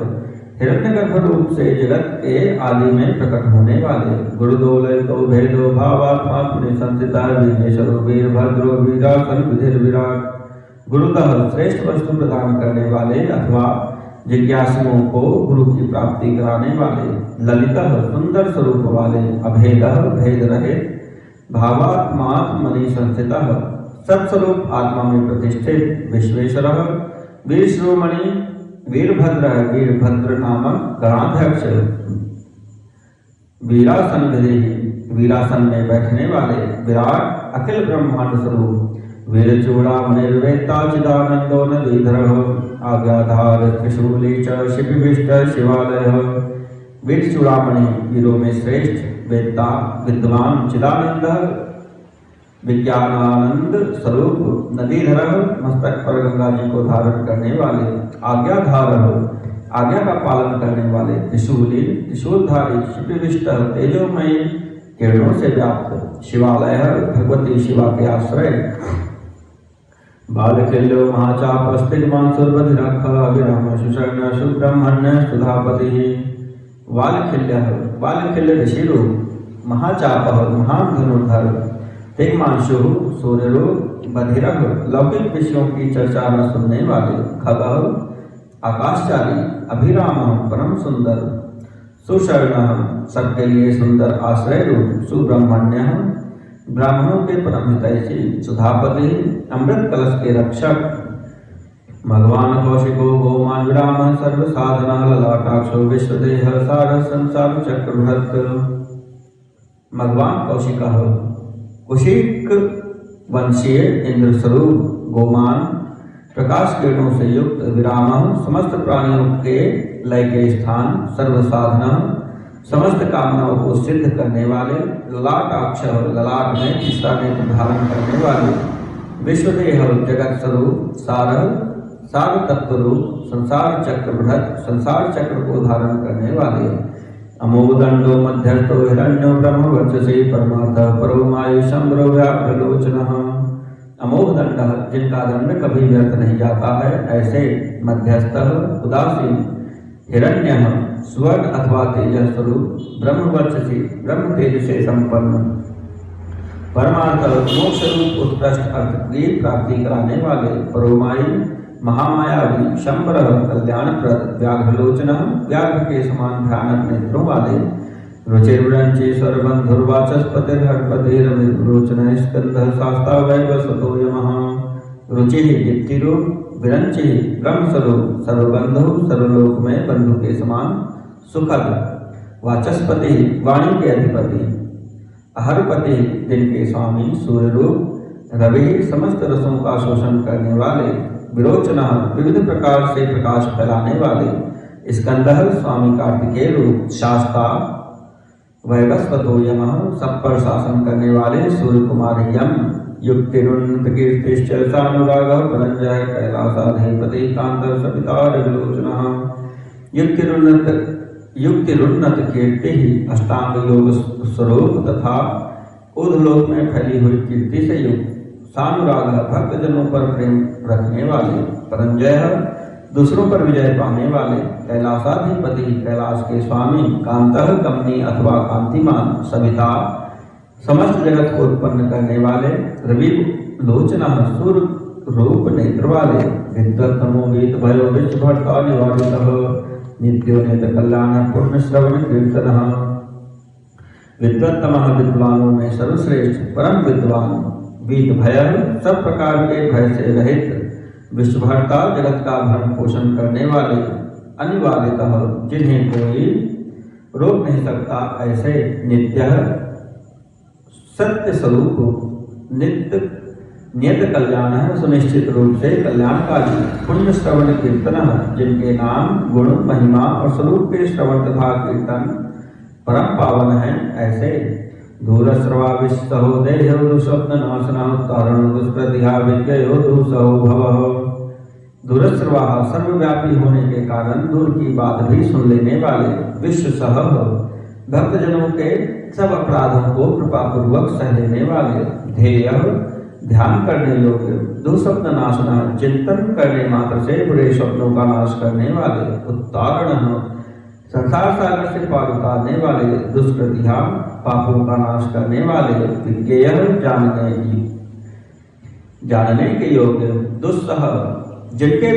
[SPEAKER 1] हिरण्यगर्भ रूप से जगत के आदि में प्रकट होने वाले, गुरुदोलयतो भेदो भावात्मा पुण्य संस्थिता विघ्नेश्वरो वीरभद्रो वीरासन विधिर विराट। गुरुतः श्रेष्ठ वस्तु प्रदान करने वाले अथवा जिज्ञासुओं को गुरु की प्राप्ति कराने वाले, ललितः सुंदर स्वरूप वाले, अभेदः भेद रहित, भावात्मात्मनि संस्थितः सत्स्वरूप आत्मा में प्रतिष्ठित, विश्वेश्वरः वीर शिरोमणि वीरभद्र वीरभद्र नामक गणाध्यक्ष, वीरासन विधि वीरासन में बैठने वाले, विराट अखिल ब्रह्मांड स्वरूप, वीर चूड़ामणि वेत्ता चिदानंदो नदीधर, आज्ञाधार त्रिशूली च शिपिविष्ट शिवालय। वीर चूड़ामणि वीरों में श्रेष्ठ, वेत्ता विद्वान, चिदानंद विज्ञानानंद स्वरूप, नदीधर मस्तक पर गंगा जी को धारण करने वाले, आज्ञाधार आज्ञा का पालन करने वाले, त्रिशूली त्रिशूलधारी, शिपिविष्ट तेजोमयी किरणों से व्याप्त, शिवालय भगवती शिवा के आश्रय, बालखिल्यो महाचाप स्थिगमांसुर्बधिरख अभिराम सुषर्ण सुब्रह्मण्य सुधापति। वालखिल्य ऋषि रूप, महाचाप महान धनुर्धर, तिग्मांशु सूर्य रूप, बधिरह लौकिक विषयों की चर्चा न सुनने वाले, खगः आकाशचारी, अभिराम परम सुंदर, सुशर्ण सबके लिए सुंदर आश्रय रूप, सुब्रह्मण्य ब्राह्मणों के परम हितैषी, सुधापति अमृत कलश के रक्षक, भगवान कौशिको गोमान विराम सर्व साधना ललाटाक्षो विश्वदेह सार संसार चक्रभृत। भगवान कौशिक कुशिक वंशीय इंद्र स्वरूप, गोमान प्रकाश किरणों से युक्त, विराम समस्त प्राणियों के लय के स्थान, सर्व साधना समस्त कामनाओं को सिद्ध करने वाले, ललाटाक्ष ललाट में तीसरा नेत्र धारण करने वाले, विश्वदेह जगत स्वरूप, सार तत्व रूप, संसार चक्र बृहत संसार चक्र को धारण करने वाले, अमोदंडो मध्यस्थो हिरण्यो ब्रह्म वर्चसे परमार्थ परो मायु शंभरो व्याप्रलोचनः। अमोघ दंड जिनका दंड कभी व्यर्थ नहीं जाता है, ऐसे मध्यस्थ उदासीन, हिरण्य स्वर्ण अथवा तेजस स्वरूप, ब्रह्मवर्चसी ब्रह्म तेज से संपन्न, परमार्थ मोक्ष रूप उत्कृष्ट अर्थ की प्राप्ति कराने वाले, परोमायी महामायावी शंबर कल्याणप्रद व्याघ्रलोचन व्याघ्र के समान भयानक नेत्रों वाले रुचिर्वृंचेश्वर बंधुर्वाचस्पतिर्हर्पतिर्लोचन स्कंद शास्ता वैवस्वतो यमः रुचि दीप्तिरो विरंचि ब्रह्मस्वरूप सर्वबंधु सर्वलोक में बंधु के समान सुखद वाचस्पति वाणी के अधिपति अहरपति दिन के स्वामी सूर्यरूप रवि समस्त रसों का शोषण करने वाले विरोचना विविध प्रकार से प्रकाश फैलाने वाले स्कंदर स्वामी कार्तिकेय रूप शास्ता वैवस्वतो यमः सब पर शासन करने वाले सूर्य कुमार यम युक्तिरुन्नत कीर्तिश्च सानुरागः परञ्जय कैलासाधिपति कांतः सपिता रविलोचनः युक्तिरुन्नत कीर्ति ही अष्टांग योग स्वरूप तथा ऊर्ध्वलोक में फैली हुई कीर्ति से युक्त सानुराग भक्तजनों पर प्रेम रखने वाले परंजय दूसरों पर विजय पाने वाले कैलासाधिपति कैलाश के स्वामी कांतः कमनी अथवा कांतिमान सविता समस्त जगत को उत्पन्न करने वाले रवि लोचना सूर्य रूप नेत्र वाले विद्वत्तमो गीत भयो विश्व भर्ता निवारितः नित्यो नेत कल्याण पुण्य श्रवण कीर्तनः विद्वत्तमः विद्वानों में सर्वश्रेष्ठ परम विद्वान वीत भय सब प्रकार के भय से रहित विश्वभर्ता जगत का भरण पोषण करने वाले अनिवार्यतः जिन्हें कोई रोक नहीं सकता ऐसे नित्य सत्य स्वरूप नित्य नियत कल्याण है सुनिश्चित रूप से कल्याणकारी पुण्य श्रवण कीर्तन जिनके नाम गुण महिमा और स्वरूप के श्रवण तथा कीर्तन परम पावन है ऐसे दूरश्रवा विश्वहो देहो दुस्वप्न नाशना तारण दुष्प्रतिहा विज्ञयो दुसहो भवः दूरश्रवा सर्वव्यापी होने के कारण दूर की बात भी सुन लेने वाले विश्व सह भक्तजनों के सब अपराधों को कृपा पूर्वक सह लेने वाले ध्येय ध्यान करने योग्य दुस्वप्न नाशना चिंतन करने मात्र से बुरे स्वप्नों का नाश करने वाले उत्तारण संसार सागर से पार उतारने वाले दुष्कृतिहा पापों का नाश करने वाले विज्ञेय जानने के योग्य दुस्सह जिनके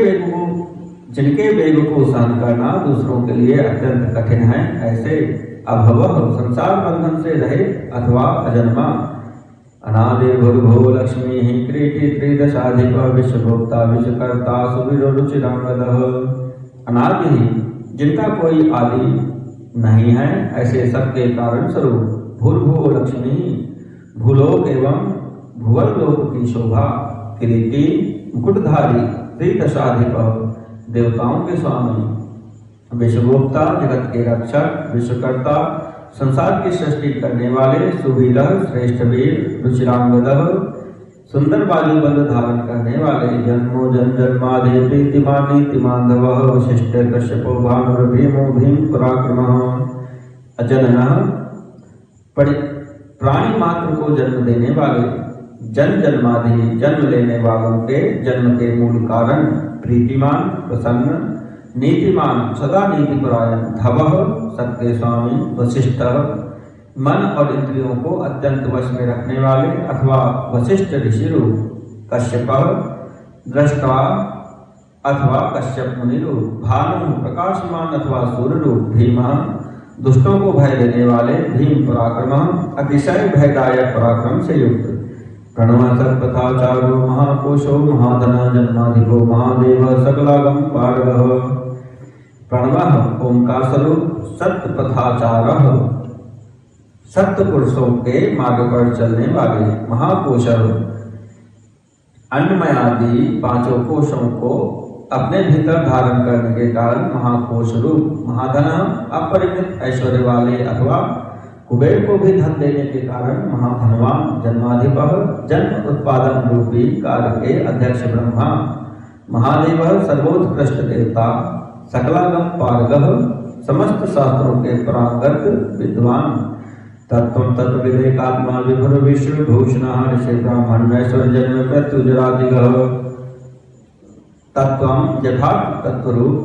[SPEAKER 1] वेग को सहन करना दूसरों के लिए अत्यंत कठिन है ऐसे अभवः संसार बंधन से रहित अथवा अजन्मा अनादि भूर्भुव लक्ष्मी क्रीति त्रिदशाधिप विश्वभोक्ता विश्वकर्ता सुवीरो रुचिरांगदः अनादि जिनका कोई आदि नहीं है ऐसे सबके कारण स्वरूप भूर्भुव लक्ष्मी भूलोक एवं भुवन लोक की शोभा किरीटी मुकुटधारी त्रिदशाधिप देवताओं के स्वामी विश्वभोक्ता जगत के रक्षक विश्वकर्ता संसार की सृष्टि करने वाले सुवीर श्रेष्ठ वीर रुचिरांगदः सुंदर बाजूबंद धारण करने वाले जन्मो जन्मादि प्रीतिमानी तिमांधवः वशिष्ठ कश्यपो भानुर्भीमो भीम पराक्रमः अजननः प्राणी मात्र को जन्म देने वाले जन्मादि जन्म लेने वालों के जन्म के मूल कारण प्रीतिमान प्रसन्न नीतिमान सदा नीतिपरायण धवः सबके स्वामी वशिष्ठ मन और इंद्रियों को अत्यंत वश में रखने वाले अथवा वशिष्ठ ऋषि रूप कश्यप दृष्टा अथवा कश्यप मुनि रूप भानु प्रकाशमान अथवा सूर्य रूप भीम दुष्टों को भय देने वाले भीम पराक्रम अतिशय भयदायक पराक्रम से युक्त प्रणव सत्पथाचारो महाकोशो महाधना जन्माधिको महादेव सकलागम पारगः प्रणव ओंकार स्वरूप सत्पथाचारः सत्य पुरुषों के मार्ग पर चलने वाले महाकोश अन्नमयादि पांचों कोशों को अपने भीतर धारण करने के कारण महाकोश रूप महाधन अपरिमित ऐश्वर्य वाले अथवा कुबेर को भी धन देने के कारण महाधनवान जन्माधिप जन्म उत्पादन रूपी कार्य के अध्यक्ष ब्रह्मा महादेव सर्वोत्कृष्ट देवता सकलागम पारगः समस्त शास्त्रों के परांगत विद्वान तत्व तत्विदेकात्मा विभुर विष्णु भूषण ऋषि ब्राह्मण ऐश्वर्य जन्म मृत्युजरादिगः तत्व यथार्थ तत्वरूप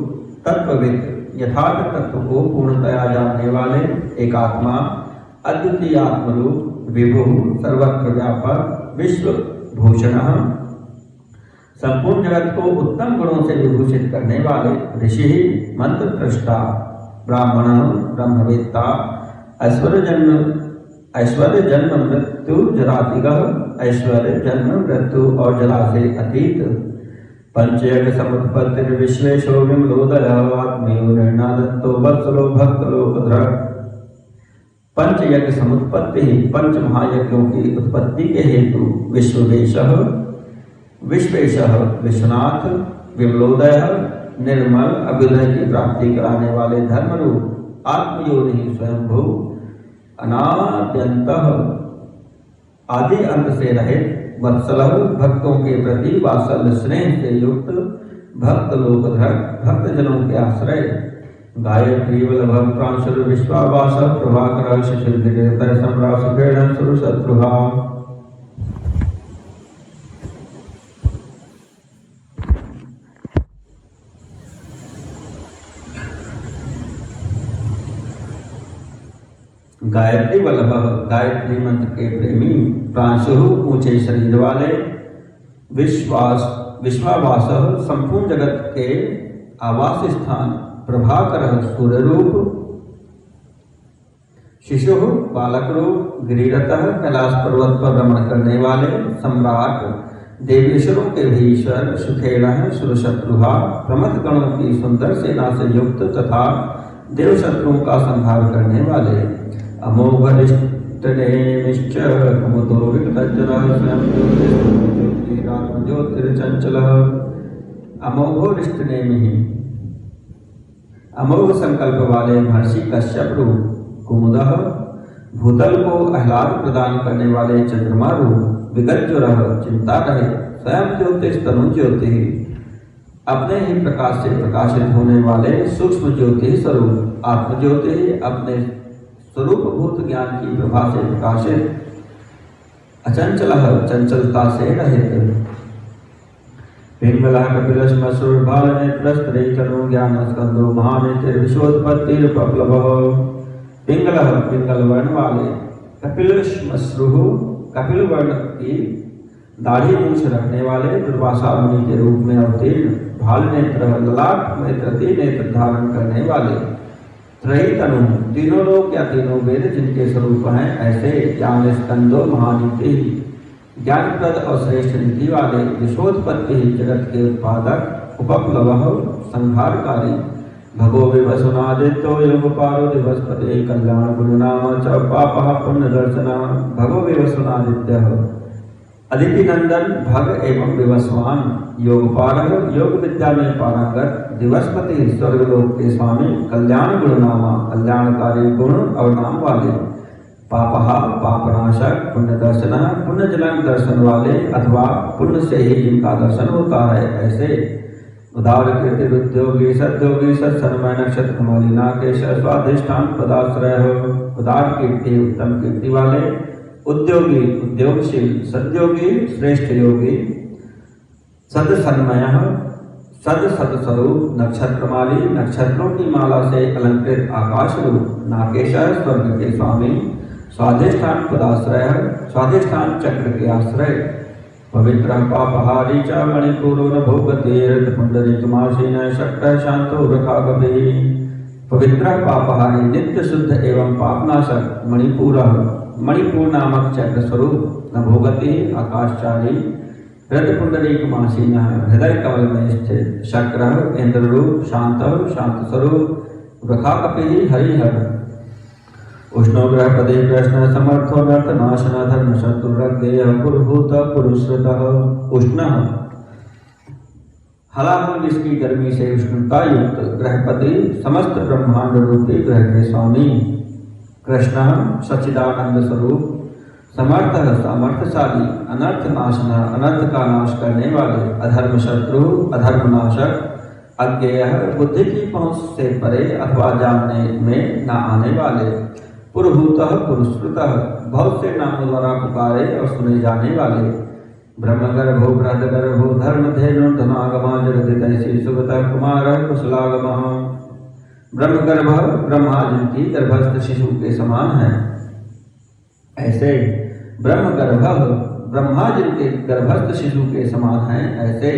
[SPEAKER 1] तत्वविद यथार्थ तत्व को पूर्णतया जानने वाले एकात्मा अद्वितीय आत्मरूप विभु सर्वत्र व्यापक विश्व भूषण संपूर्ण जगत को उत्तम गुणों से विभूषित करने वाले ऋषि, मंत्र दृष्टा, ब्राह्मण, ब्रह्मवेत्ता, ऐश्वर्य जन्म मृत्यु जरातिगः, ऐश्वर्य जन्म मृत्यु और जरा से अतीत, पंचयज्ञ समुत्पत्ति विश्वेशो विमलोदय आत्मीयो निर्णादत्तो वत्सलो भक्तलोकधर। पंचयज्ञ समुत्पत्ति, पंच महायज्ञों की उत्पत्ति के हेतु विश्वेशः विश्वनाथ, विमलोदय निर्मल अभ्युदय की प्राप्ति कराने वाले धर्मरूप, आत्मयोनि स्वयंभू, अनाद्यन्तः आदि अंत से रहित, वत्सल भक्तों के प्रति वात्सल्य स्नेह से युक्त, भक्त लोकधर भक्तजनों के आश्रय, गायत्री वल्लभ प्रांशुर विश्वावास प्रभाकर शिशिर सम्राट सुखेण सुरशत्रुहा। गायत्री वल्लभ गायत्री मंत्र के प्रेमी, प्रांशु ऊंचे शरीर वाले, विश्वावास संपूर्ण जगत के आवास स्थान, प्रभाकर सूर्य रूप, शिशु बालक रूप, गिरिरतः कैलाश पर्वत पर भ्रमण करने वाले, सम्राट देवेश्वरों के भी ईश्वर, सुखेण सुरशत्रुहा प्रमथ गणों की सुंदर सेना से युक्त तथा देव शत्रुओं का संहार करने वाले, अमोघनिष्ठनेमिश्च कुमुदो विगतज्जनः स्वयं ज्योतिरात्मज्योतिर्चञ्चलः। अमोघनिष्ठनेमिः अमोघ संकल्प वाले महर्षि कश्यप रूप, कुमुदः भूतल को आह्लाद प्रदान करने वाले चंद्रमा रूप, विगतज्वरः चिंता रहे, स्वयं ज्योतिस्तनु ज्योति अपने ही प्रकाश से प्रकाशित होने वाले सूक्ष्म ज्योति स्वरूप, आत्मज्योति अपने स्वरूप भूत ज्ञान की प्रभा से प्रकाशित, अचंचलः चंचलता से रहित, पिंगलः कपिलश्मश्रुर्भालनेत्रस्त्रीचनो ज्ञानस्कंदो महानेतिर्विश्वोत्पत्तिर्पप्लवः। पिंगलः पिंगल वर्ण वाले, कपिलश्मश्रु कपिल वर्ण की दाढ़ी मूछ रखने वाले, दुर्वासा मुनि के रूप में अवतीर्ण, भालनेत्र ललाट में तृतीय नेत्र धारण करने वाले, त्रयी तनु तीनों लोक या तीनों वेद जिनके स्वरूप हैं, ऐसे ज्ञान स्कंदो महानीति ज्ञानप्रद और श्रेष्ठ नीति वाले, विश्वोत्पत्ति जगत के उत्पादक, उपप्लवः संहारकारी, भगो विवसुनादित्यो योगपारो दिवसपते कल्याण गुरुनाम च पापः पुण्य दर्शनः। भगो विवसुनादित्यः अदिति नंदन भग एवं विवस्वान, योगपारः योग विद्या में पारंगत, दिवसपति स्वर्गलोक के स्वामी, कल्याण गुणनामा कल्याणकारी गुण और नाम वाले, पापः पापनाशक, पुण्य दर्शनः पुण्यजनक दर्शन वाले अथवा पुण्य से ही जिनका दर्शन होता है, ऐसे उदार कीर्ति उद्योगी सद्योगी सत्सन्मय नक्षत्र मलिना केश स्वाधिष्ठान पदाश्रय। उदार कीर्ति उत्तम कीर्ति वाले, उद्योगी उद्योगशील, सद्योगी श्रेष्ठ योगी, सदसन्मय सद सदस्वरूप, नक्षत्रमाली नक्षत्रों की माला से अलंकृत आकाश रूप, नाकेश स्वर्ग के स्वामी, स्वाधिष्ठान पदाश्रय स्वाधिष्ठान चक्र के आश्रय, पवित्र पापहारी च मणिपुरो न भोगतीर्थ शक्त शांतो रखागभि। पवित्र पापहारी नित्य शुद्ध एवं पापनाशक, मणिपुर नामक चक्र स्वरूप, न भोगती आकाशचारी, हृदपुंडरीकमासीनः हृदय कमल में स्थित, शक्र इंद्र रूप, शांत स्वरूप, रखाकपि हरिहर, उष्णो गृहपदे कृष्ण समर्थो नर्तनाशन धर्म शत्रुरग्नेय पुरुभूत पुरुषृतः। उष्ण हलाहल जिसकी गर्मी से उष्णता युक्त, गृहपति समस्त ब्रह्मांड रूपी ग्रह के स्वामी, कृष्ण सच्चिदानंद स्वरूप, समर्थ सामर्थ्यशाली, अनर्थ नाशन अनर्थ का नाश करने वाले, अधर्म शत्रु अधर्मनाशक, अज्ञेय बुद्धि की पहुँच से परे अथवा जानने में न आने वाले, पुरुभूतः पुरुषृतः बहुत से नामों द्वारा पुकारे और सुने जाने वाले, ब्रह्मगर्भो बृहद्गर्भो धर्मधेनु धनागमा जगदितैसी सुगतः कुमारः कुशलागमः। ब्रह्मगर्भ ब्रह्मा जिनकी गर्भस्थ शिशु के समान है, ऐसे ब्रह्मगर्भ ब्रह्मा जिनके गर्भस्थ शिशु के समान हैं, ऐसे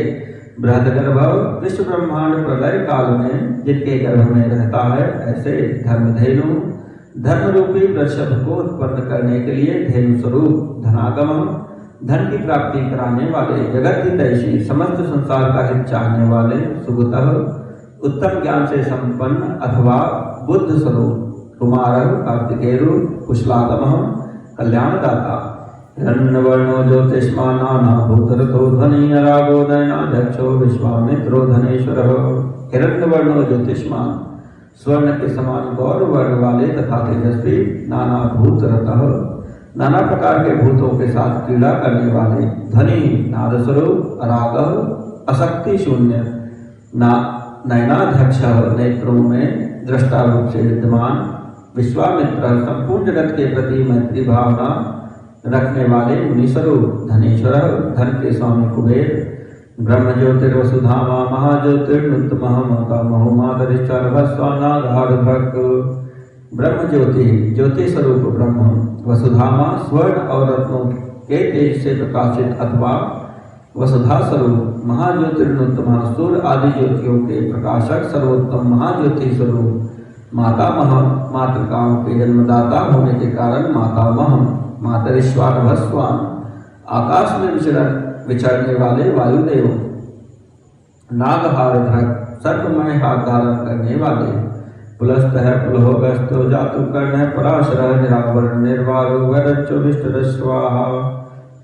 [SPEAKER 1] बृहदगर्भ विश्व ब्रह्मांड प्रलय काल में जिनके गर्भ में रहता है, ऐसे धर्मधेनु धर्म रूपी वृषभ को उत्पन्न करने के लिए धेनु स्वरूप धनागम धन की प्राप्ति कराने वाले, जगत हितैषी समस्त संसार का हित चाहने वाले, सुगतः उत्तम ज्ञान से संपन्न अथवा बुद्ध स्वरूप कुमार कार्तिकेयु कुशलागम कल्याणदाता, हिरण्यवर्णो ज्योतिष्मान नाना भूतरतो धनी रागोदयनाध्यक्षो विश्वामित्रो धनेश्वर। हिरण्यवर्णो ज्योतिष्मान स्वर्ण के समान गौर वर्ण वाले तथा तेजस्वी, नाना भूतरतः नाना प्रकार के भूतों के साथ क्रीड़ा करने वाले, धनी नाद स्वरूप अराग अशक्ति शून्य, नयनाध्यक्ष नेत्रों में दृष्टा रूप से विद्यमान, विश्वामित्र संपूर्ण जगत के प्रति मैत्री भावना रखने वाले मुनीस्वरूप, धनेश्वर धन के स्वामी कुबेर, ब्रह्म ज्योतिर्वसुधामा महाज्योतिर्नुत्तमः महो मातरिश्चर्भस्वानाधारभक्। ब्रह्म ज्योति ज्योति स्वरूप ब्रह्म, वसुधामा स्वर्ण और रत्नों के तेज से प्रकाशित अथवा वसुधा स्वरूप, महाज्योतिर्नुत्तम सूर्य आदि ज्योतियों के प्रकाशक सर्वोत्तम महाज्योति स्वरूप, मातामह मातृकाओं के जन्मदाता होने के कारण मातामह, मातरिश्वान आकाश में विचरने वाले वायुदेव, नागहारधर सर्पमय हाथ धारण करने वाले, पुलस्तः पुलहोगस्तो जातुकर्ण पराशर निरावरण निर्वारो वैरच्चोविष्टरस्वाहा।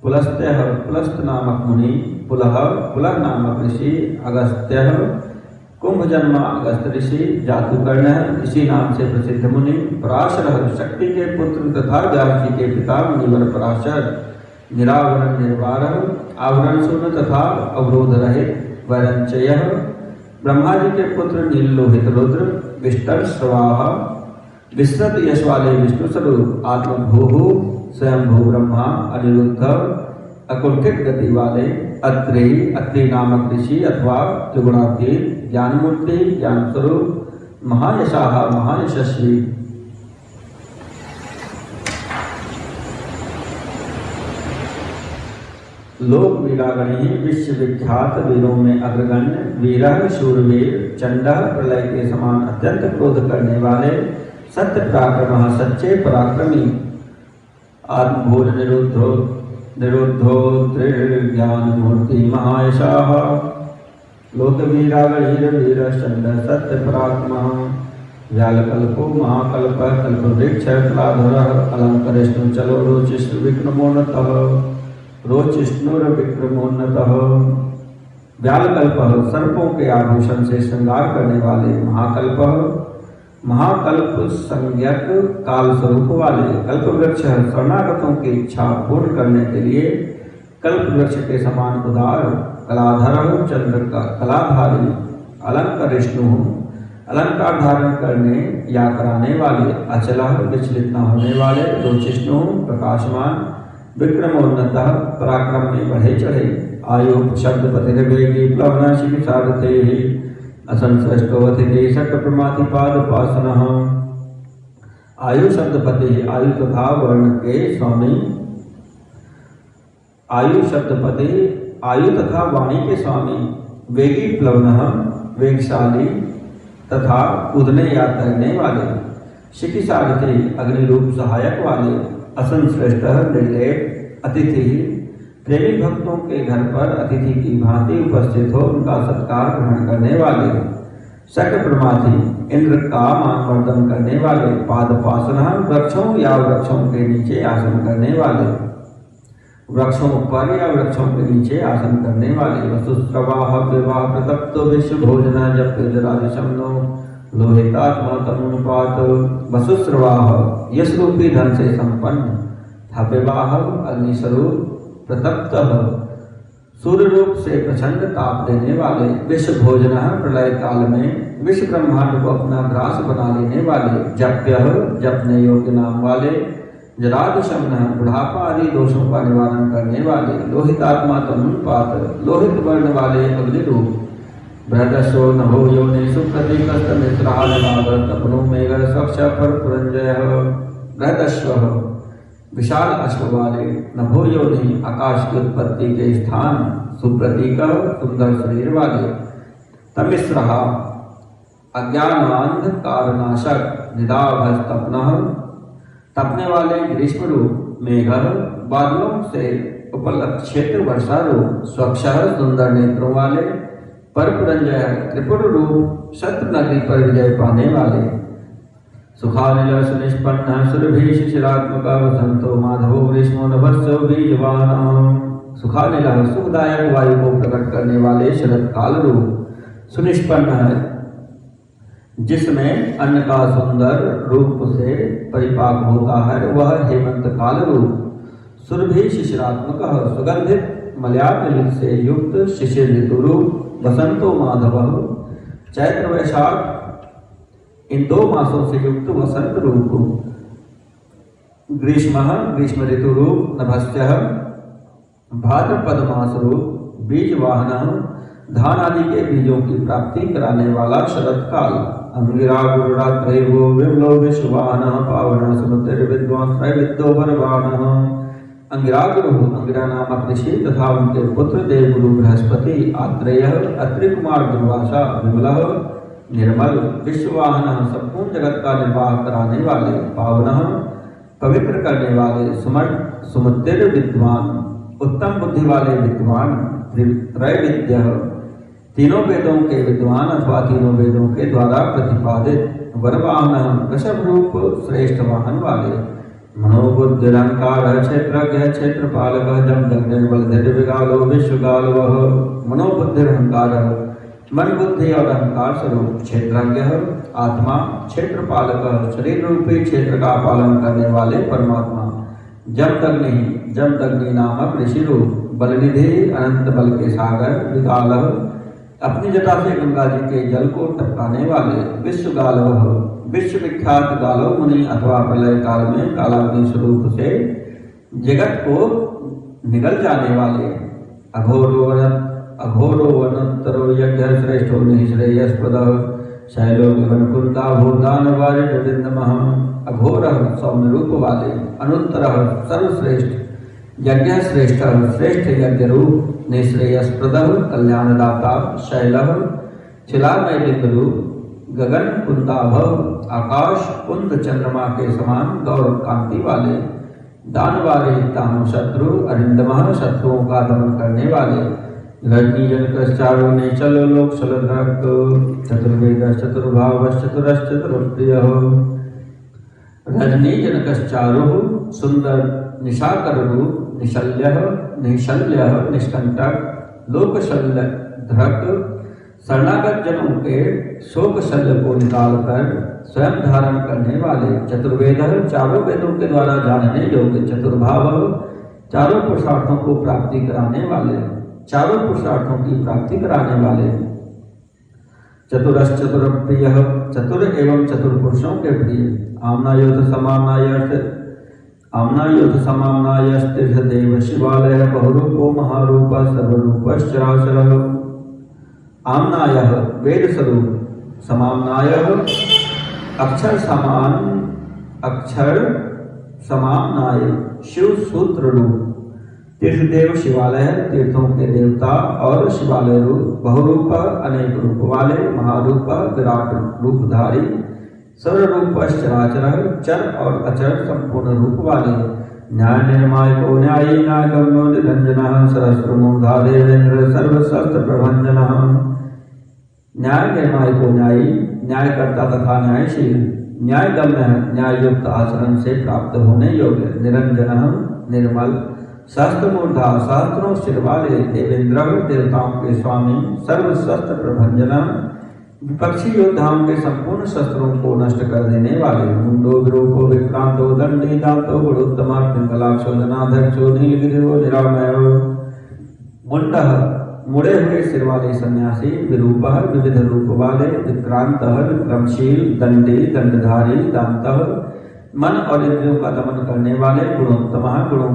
[SPEAKER 1] पुलस्तः पुलस्त नामक मुनि, पुलह पुलह नामक ऋषि, अगस्त्यः कुंभ जन्मा अगस्त ऋषि, जातुकर्ण इसी नाम से प्रसिद्ध मुनि, पराशर शक्ति के पुत्र तथा व्यास जी के पिता मुनिवर पराशर, निरावरण निर्वार आवरण शून्य तथा अवरोध रहित, वैरंचय ब्रह्मा जी के पुत्र नील लोहित रुद्र, विष्टर स्वाहा विस्तृत यश वाले विष्णु स्वरूप, आत्मभूभु स्वयंभू ब्रह्मा, अनिरुद्ध अकुंठित गति वाले, अत्रि नामक ऋषि अथवा त्रिगुणातीत, ज्ञानमूर्ति ज्ञान स्वरूप, महायशाह महायशस्वी, लोक वीरागणी विश्वविख्यात वीरों में अग्रगण्य, वीरः शूरवीर, चंडः प्रलय के समान अत्यंत क्रोध करने वाले, सत्य पराक्रमः सच्चे पराक्रमी, आत्मभूत निरुद्धो ज्ञान मूर्ति महायशाह, लोक वीरागणीर वीर चंड सत्य पराक्रमः, व्यालकल्पो महाकल्प कल्पवृक्ष कलाधर, अलंकरिष्णु चलो रोचिष्णु विक्रमोन्नतः, रोचिष्णुर्विक्रमोन्नतः, व्यालकल्प सर्पों के आभूषण से श्रृंगार करने वाले, महाकल्प महाकल्प संज्ञक काल स्वरूप वाले, कल्प वृक्ष शरणागतों की इच्छा पूर्ण करने के लिए कल्प वृक्ष के समान उदार, कलाधर चंद्र का कलाधारी, अलंकरिष्णु अलंकार धारण करने या कराने वाले, अचल विचलित न होने वाले, रोचिष्णु प्रकाशमान, विक्रमोन्नतः पराक्रम में बढ़े चढ़े, आयु शब्द पतिर्वेगी प्लवना शिखिसारथे असंश्रेष्ठोऽतिथि शक्रप्रमातिपाद उपासनः। आयु शब्दपति आयु तथा वर्ण के स्वामी, आयु शब्दपति आयु तथा वाणी के स्वामी, वेगी प्लवनः वेगशाली तथा कूदने या तैरने वाले, शिखिसारथी अग्नि रूप सहायक वाले, असंश्रेष्ठ निर्लेप अतिथि प्रेमी भक्तों के घर पर अतिथि की भांति उपस्थित हो उनका सत्कार ग्रहण करने वाले, शक्र प्रमाथी इंद्र का मानवर्धन करने वाले, पादपासन वृक्षों या वृक्षों के नीचे आसन करने वाले, वृक्षों पर या वृक्षों के नीचे आसन करने वाले, वसुस्रवाह विवाह प्रतप्तो विश्व भोजन जप जरादिशमनो लोहितात्मा तमुनुपात। वसुस्रवाह यश रूपी धन से संपन्न, हव्यवाह अग्निस्वरूप, प्रतप्त सूर्य रूप से प्रचंड ताप देने वाले, विश्व भोजन प्रलय काल में विश्व ब्रह्मांड को अपना ग्रास बना लेने वाले, जप्य जपने योग्य नाम वाले, जरादिशमन बुढ़ापा आदि दोषों का निवारण करने वाले, लोहितात्मा तनुपात लोहित वर्ण वाले अग्नि रूप, बृहदस्यो नभो योनि सुप्रति कस्तमित्राल तपनो मेघ स्वच्छ पर पुरंजय। बृहदस्व विशाल अश्व वाले, नभो योनि आकाश की उत्पत्ति के स्थान, सुप्रतीक सुंदर शरीर वाले, तमिस्रः अज्ञानांधकारनाशक, निदाभस्तपनः तपने वाले, ग्रीष्म रूप, मेघ बादलों से उपलब्ध क्षेत्र वर्षा रूप, स्वच्छ सुंदर नेत्रों वाले, परपुरंजय त्रिपुर रूप, शत्रु नगरी पर विजय पाने वाले, सुखानिल सुनिष्पन्न सुरभि शिशिरात्मक वसंतो माधवो ग्रीष्मो नभस्सो बीजवान। सुखानिल सुखदायक वायु को प्रकट करने वाले शरद काल रूप, सुनिष्पन्न है जिसमें अन्न का सुंदर रूप से परिपाक होता है, वह हेमंत काल रूप, सुरभि शिशिरात्मक सुगंधित मलयातल से युक्त शिशिर ऋतु रूप, वसंतो माधव चैत्र वैशाख इन 2 मासों से युक्त वसंत रूप, ग्रीष्म ऋतु रूप, नभस्य भाद्रपद मास रूप, बीज वाहन धान आदि के बीजों की प्राप्ति कराने वाला शरद काल, अंगिरा गुरुरात्रेवो विमलो विश्ववाहन पावन समुद्र विद्वांस त्रैविद्यो बलवान। अंगिरा गुरु अंगिरा नामक ऋषि तथा उनके पुत्र देवगुरु बृहस्पति, आत्रेय अत्रि कुमार दुर्वासा, विमल निर्मल, विश्ववाहन संपूर्ण जगत का निर्वाह कराने वाले, पावन पवित्र करने वाले, सुमतिर विद्वान उत्तम बुद्धि वाले विद्वान, त्रैविद्य तीनों वेदों के विद्वान अथवा तीनों वेदों के द्वारा प्रतिपादित, वरवाहन वृषभ रूप श्रेष्ठ वाहन वाले, मनोबुद्धिरंकार क्षेत्रज्ञ क्षेत्रपालक जमदग्निर्बलधर विगालो विश्वगालो। मनोबुद्धिरहंकार मन बुद्धि और अहंकार स्वरूप, क्षेत्रज्ञ आत्मा, क्षेत्रपालक शरीर रूपी क्षेत्र का पालन करने वाले परमात्मा, जमदग्नि नामक ऋषि रूप, बलनिधि अनंत बल के सागर, विगाल अपनी जटा से गंगा जी के जल को टपकाने वाले, विश्वगालव विश्वविख्यात गालव मुनि अथवा प्रलय काल में कालाग्नि स्वरूप से जगत को निगल जाने वाले, अघोरोवनोत्तरो यज्ञ श्रेष्ठो निःश्रेयस्पद, शैलो विवन कुंदा भूदान वारिंदमः। अघोर सौम्य रूप वाले, अनुत्तर सर्वश्रेष्ठ, यज्ञ श्रेष्ठ श्रेष्ठ यज्ञ रूप, निःश्रेयस्प्रद कल्याणदाता, शैल शिलामय लिंग रूप, गगन कुंदाभ आकाश कुंद चंद्रमा के समान गौरव कांति वाले, दानवारे दानव शत्रु, अरिंदमः शत्रुओं का दमन करने वाले, रजनी जनकश्चारो ने चलो लोक शलधक, चतुर्वेद चतुर्भाव चतुरश्चतुर्प्रिय। रजनी जनकश्चारो सुंदर निशाकर रूप, निशल्य निष्कंटक, लोकशल्यधक शरणागत जनों के शोक शल्य को निकालकर स्वयं धारण करने वाले, चतुर्वेद चारों वेदों के द्वारा जानने योग्य, चतुर्भाव चारों पुरुषार्थों को प्राप्ति कराने वाले, चारों पुरुषार्थों की प्राप्ति कराने वाले, चतुरश्चतुर प्रिय चतुर एवं चतुर पुरुषों के प्रिय, आमनायोथ समामनायस्तीर्थ देव शिवालय, बहुरूपो महारूप सर्वरूपश्चराचर। आमनाय वेद स्वरूप, समामनाय अक्षर समामनाय शिव सूत्र रूप, तीर्थदेव शिवालय तीर्थों के देवता और शिवालय रूप, बहुरूप अनेक रूप वाले, महारूप विराट रूपधारी, सर्वरूपश्चराचर चर और अचर संपूर्ण रूप वाले, न्याय निर्मायको न्यायी न्यायगम्यो निरंजनः, सहस्रमूर्धा देवेंद्र सर्वशस्त्र प्रभंजनः। न्याय निर्माय को न्यायी, न्यायकर्ता तथा न्यायशील, न्यायगम्य न्याययुक्त आचरण से प्राप्त होने योग्य, निरंजन निर्मल, शास्त्रमूर्धा शास्त्रों सिर वाले, देवेंद्र देवताओं के स्वामी, सर्वशस्त्र प्रभंजन विपक्षी योद्धाओं के संपूर्ण शस्त्रों को नष्ट कर देने वाले, मुंडो विरूपो विक्रांतो दंडी दांतो गुणोत्तमा पिंगलाक्षो जनाध्यक्षो नीलगिरियो निरामयो। मुंड मुड़े हुए सिर वाले सन्यासी, विरूप विविध रूप वाले, विक्रांत विक्रमशील, दंडी दंडधारी, दांत मन और इंद्रियों का दमन करने वाले, गुणोत्तम गुणों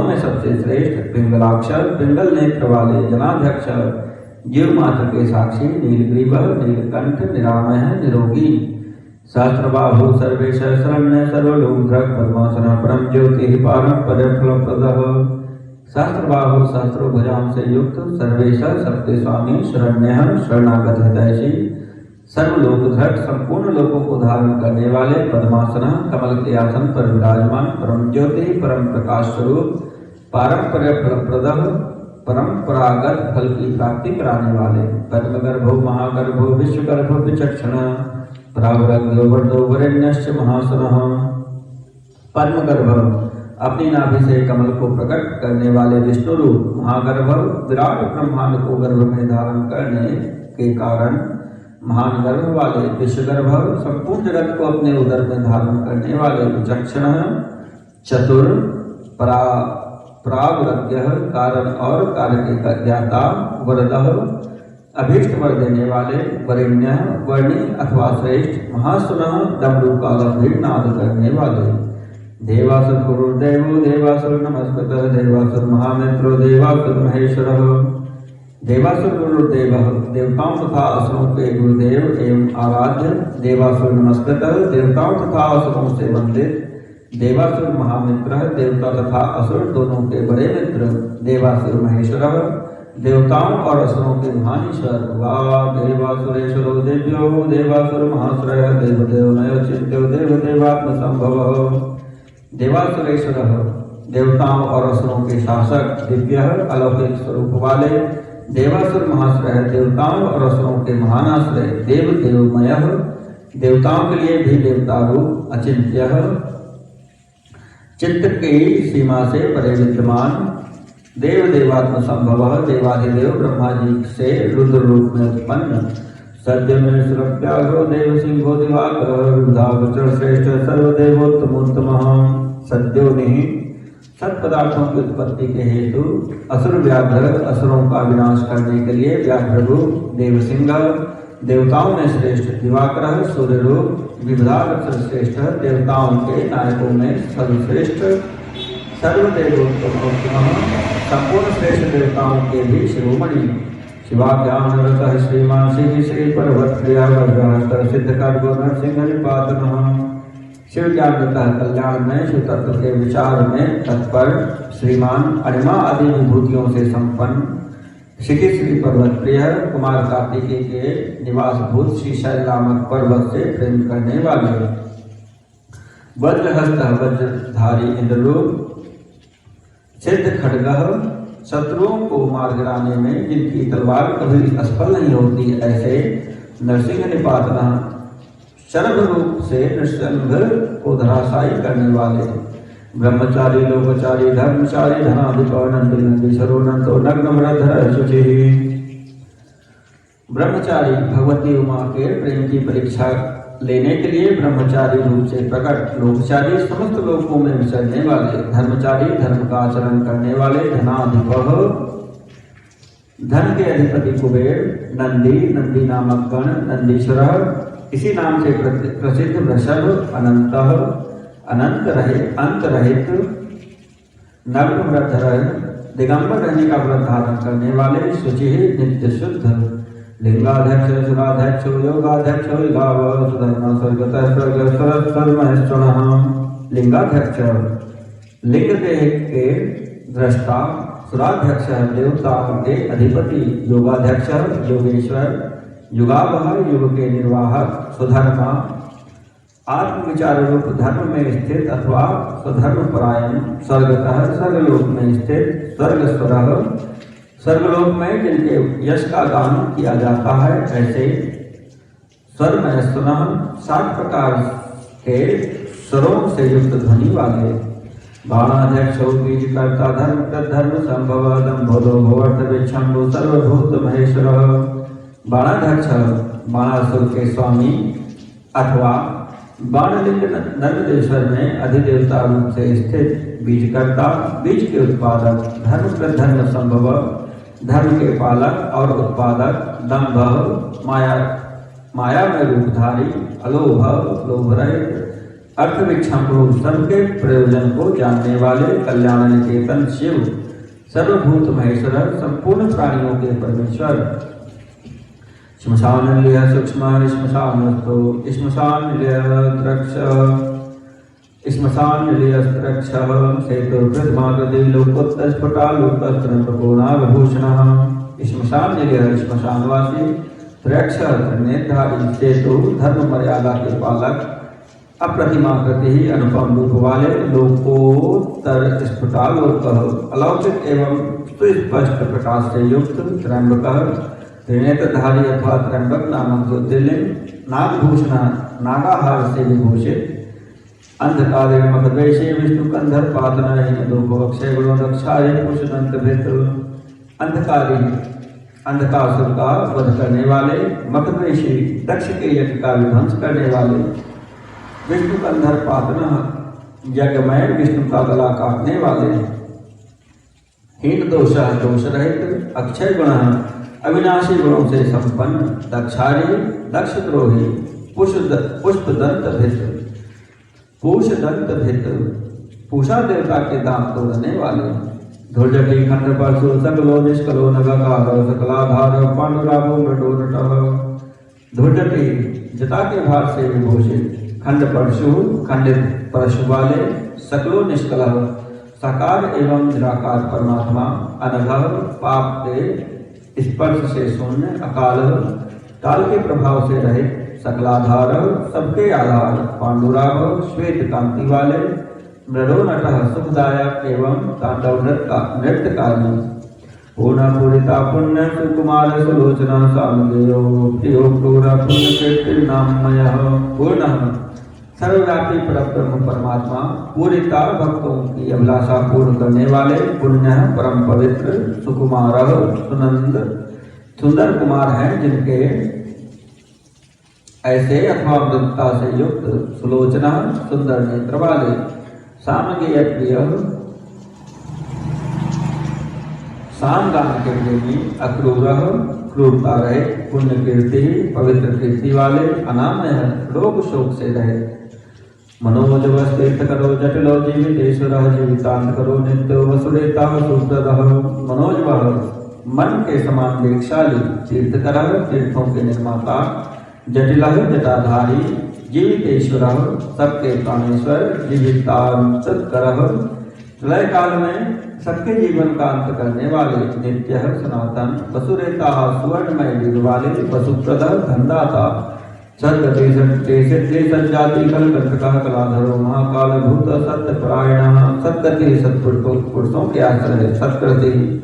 [SPEAKER 1] में सबसे श्रेष्ठ, पिंगलाक्षर पिंगल नेत्र वाले, जनाध्यक्ष जीव मात्र के साक्षी, नीलग्रीव नीलकंठ निरामय निरोगी, सहस्रबाहु सर्वेश शरण्य सर्वलोकधृक् पद्मासनः परम ज्योतिः पारं फलप्रदः। सहस्रबाहु सहस्रो भुजाओं से युक्त सर्वेश सबके स्वामी शरण्यः शरणागत हितैषी सर्वलोकधृक् संपूर्ण लोकों को धारण करने वाले पद्मासनः कमल के आसन पर विराजमान परम ज्योति परम प्रकाश स्वरूप पारंपर्य फलप्रदः परंपरागत फल की प्राप्ति कराने वाले पद्मगर्भो महागर्भो विश्वगर्भो विचक्षण प्रावरग्यो वरदो वरेण्यश्च महासनः। पद्मगर्भ अपनी नाभि से कमल को प्रकट करने वाले विष्णु रूप महागर्भ विराट ब्रह्मांड को गर्भ में धारण करने के कारण महान गर्भ वाले विश्वगर्भ संपूर्ण जगत को अपने उदर में धारण करने वाले विचक्षण चतुर प्रावरज्ञ कारण और कार्य के ज्ञाता वरदः अभीष्ट वर देने वाले वरेण्य वर्णी अथवा श्रेष्ठ महासुनः डमरू का गंभीर नाद करने वाले देवासुर गुरुर्देवो देवासुर नमस्कृतः देवासुर महामित्रो देवासुर महेश्वरः। देवासुर गुरुदेव देवताओं तथा असुरों के गुरुदेव एवं आराध्य देवासुर नमस्कृतः देवताओं तथा असुरों से वंदित देवासुर महामित्र देवता तथा असुर दोनों के बड़े मित्र देवासुर महेश्वरः देवताओं और असुरों के महान ईश्वर वा देवासुरेश्वरो देव्यो देवासुर महासुरः देवदेव नयोचिन्त्यो देवदेवात्म संभवः। देवासुरेश्वरः देवताओं और असुरों के शासक दिव्य अलौकिक स्वरूप वाले देवासुर महाश्रय देवताओं और असुरों के महान आश्रय देव देवमय देवताओं के लिए भी देवता रूप अचिंत्य चित्त की सीमा से परे विद्यमान देव देवात्म संभव देवाधिदेव ब्रह्मा जी से रुद्र रूप में उत्पन्न सद्य में सुरव्याघ्रो देव सिंहो दिवाकर श्रेष्ठ सर्वदेवोत्तमोत्तम सद्यो नहीं सत पदार्थों की उत्पत्ति के हेतु असुर व्याघ्र असुरों का विनाश करने के लिए व्याघ्र रूप देवसिंह देवताओं में श्रेष्ठ दिवाकर सूर्य रूप विविधाक्षर श्रेष्ठ देवताओं के नायकों में सर्वश्रेष्ठ सर्वदेवोत्तम संपूर्ण श्रेष्ठ देवताओं के भी शिरोमणि शिवाज्ञानरतः श्रीमान सिंह श्री पर्वत प्रिया सिद्ध कर्गो नरसिंह निपातनः। शिव ज्ञानतः कल्याण में शिव तत्व के विचार में तत्पर श्रीमान अणिमा आदि विभूतियों से संपन्न श्री पर्वत प्रिय कुमार कार्तिकेय के निवासभूत श्रीशैल नामक पर्वत से प्रेम करने वाले वज्रहस्त वज्रधारी इंद्ररूप सिद्ध खड्गः शत्रुओं को मार गिराने में जिनकी तलवार कभी असफल नहीं होती ऐसे नरसिंह निपातना शरभ रूप से नृसिंह को धराशायी करने वाले ब्रह्मचारी लोकचारी धर्मचारी धनाधिप नंदी नंदीश्वरो नंदो नग्न व्रतधर शुचि। ब्रह्मचारी भगवती उमा के प्रेम की परीक्षा लेने के लिए ब्रह्मचारी रूप से प्रकट लोकचारी समस्त लोकों में विचरने वाले धर्मचारी धर्म का आचरण करने वाले धनाधिप धन के अधिपति कुबेर नंदी नंदी नामक गण नंदीश्वर इसी नाम से प्रसिद्ध वृषभ अनंत अनंत रहित अंत रहित नग्न व्रतधर दिगंबर रहने का व्रत धारण करने वाले शुचि नित्य शुद्ध लिंगाध्यक्ष सुराध्यक्ष योगाध्यक्ष सुधर्म स्वर्गतः लिंगाध्यक्ष लिंग देह के दृष्टा सुराध्यक्ष देवताओं के अधिपति योगाध्यक्ष योगेश्वर युगावह युग के निर्वाहक सुधर्मा आत्म विचार रूप धर्म में स्थित अथवा स्वधर्म परायण स्वर्गतः स्वर्गलोक में स्थित स्वर्गस्वर स्वर्गलोक में जिनके यश का गान किया जाता है ऐसे स्वर में सुनः 60 प्रकार के स्वरों से युक्त ध्वनि वाले बाणाध्यक्ष बीजकर्ता धर्म धर्म संभव दम्भो भवर्त विच्छम्भो सर्वभूत महेश्वर। बाणाध्यक्ष बाणासुर के स्वामी अथवा बाणलिंग नंदेश्वर में अधिदेवता रूप से स्थित बीजकर्ता बीज के उत्पादक धर्म संभव धर्म के पालक और उत्पादक दम्भ माया में रूपधारी अलोभ लोभ रहित अर्थविक्षम्भु सबके प्रयोजन को जानने वाले कल्याण निकेतन शिव सर्वभूत महेश्वर संपूर्ण प्राणियों के परमेश्वर श्मशानलिय सूक्ष्म श्मशानस्थो श्मशानलियत्रक्ष श्मशानलियस्त्रक्षः सेतुर्कृतमाकृति लोकोत्तरस्फुटालोकस्त्रम्भकोणाभूषणः श्मशानलिय श्मशानवासी त्रयक्ष नेत्रधारी सेतु धर्म मर्यादा के पालक अप्रतिमाकृति ही अनुपम रूप वाले लोकोत्तर स्फुटालोक अलौकिक एवं सुस्पष्ट प्रकाश से युक्त त्र्यंबक त्रिनेत्रधारी अथवा त्र्यंबक नामक ज्योतिर्लिंग नागभूषण नागाहार से विभूषित अंधकारे मखद्वेषे विष्णु कंधर पातन लोकोक्षय गुणों रक्षाये पुरुषदंत भित्र अंधकारी अंधकासुर का वध करने वाले मखद्वेषी दक्ष के यज्ञ का विध्वंस करने वाले विष्णु कंधर पातन यज्ञमय विष्णु का गला काटने वाले हीन दोष दोष रहित अक्षय गुण अविनाशी गुणों से संपन्न दक्षारी दक्षद्रोही पुष्पदंत भित्र पूषदंत भित्र पूषा देवता के दांत तोड़ने वाले धुर्जटी खंड परशु सकलो निष्कलो नगाकार सकलाधार पांडुराभो मृडोनटः धुर्जटी जटा के भार से विभूषित खंड परशु खंडित परशु वाले सकलो निष्कल साकार एवं निराकार परमात्मा अनघ पाप के स्पर्श से शून्य अकाल काल के प्रभाव से रहित सकलाधार सबके आधार पांडुराभ श्वेत कांति वाले मृडोनटः सुखदायक एवं तांडव नृत्यकारी पूर्ण पूरिता पुण्य सुकुमार सुलोचना सामदेयो प्रियो क्रूर पुण्य कीर्तिर्नाममयः पूर्ण सर्वव्यापी परब्रह्म परमात्मा पूरिता भक्तों की अभिलाषा पूर्ण करने वाले पुण्य परम पवित्र सुकुमार सुनंद सुंदर कुमार हैं जिनके ऐसे अथवा मृदुता से युक्त सुलोचना सुंदर नेत्र वाले सामगेय प्रिय साम गान के प्रेमी अक्रूर क्रूरता रहे पुण्य कीर्ति पवित्र कीर्ति वाले अनामय रोग शोक से रहे मनोज वस्तीर्थ करो जटिलो जीवितेश्वर जीवितांत करो नित्य वसुरेता वसुप्रद मनोज वह मन के समान दीक्षाली तीर्थकर तीर्थों के निर्माता जटिल जटाधारी जीवितेश्वर सबके प्राणेश्वर जीवितांत कर प्रलय काल में सबके जीवन का अंत करने वाले नित्य सनातन वसुरेता सुवर्णमय वीर वाले वसुप्रद धनदाता सज्जाति कलकंटक कलाधरो महाकाल भूत सत्यपरायण सत्कर्ति सत्पुरुषों के आश्रय सत्कृति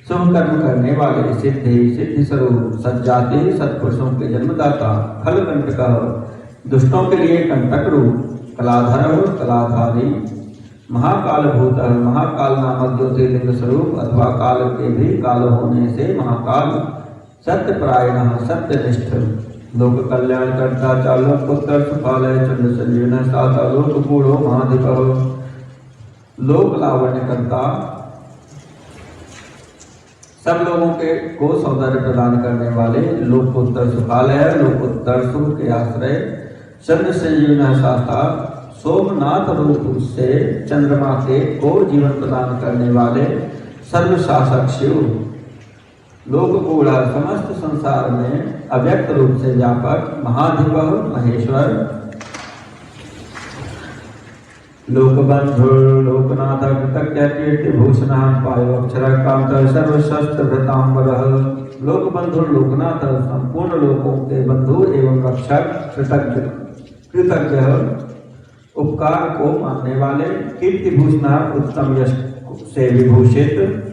[SPEAKER 1] शुभ कर्म करने वाले सिद्धि सिद्धि स्वरूप सज्जाति सत्पुरुषों के जन्मदाता खलकंटक दुष्टों के लिए कंटक रूप कलाधर कलाधारी महाकाल भूत महाकाल नामक ज्योतिर्लिंग स्वरूप अथवा काल के भी काल होने से महाकाल सत्यपरायण सत्यनिष्ठ लोक कल्याण करता चालोक पुत्र सुखालय चंद्र संजीवन साता लोक कूड़ो महाधिप लोक लावण्य करता सब लोगों को सौंदर्य प्रदान करने वाले लोकोत्तर सुखालय लोकोत्तर सुख के आश्रय चंद्र संजीवन शास्ता सोमनाथ रूप से चंद्रमा को जीवन प्रदान करने वाले सर्वशासक शिव लोककूड़ा समस्त संसार में अव्यक्त रूप से व्यापक महाधिप महेश्वर लोकबंधु लोकनाथ कृतज्ञ कीर्ति भूषण पायो अक्षर कांत सर्वशस्त्र भृतांबर लोकबंधु लोकनाथ संपूर्ण लोकों के बंधु एवं रक्षक कृतज्ञ उपकार को मानने वाले कीर्ति भूषण उत्तम यश से विभूषित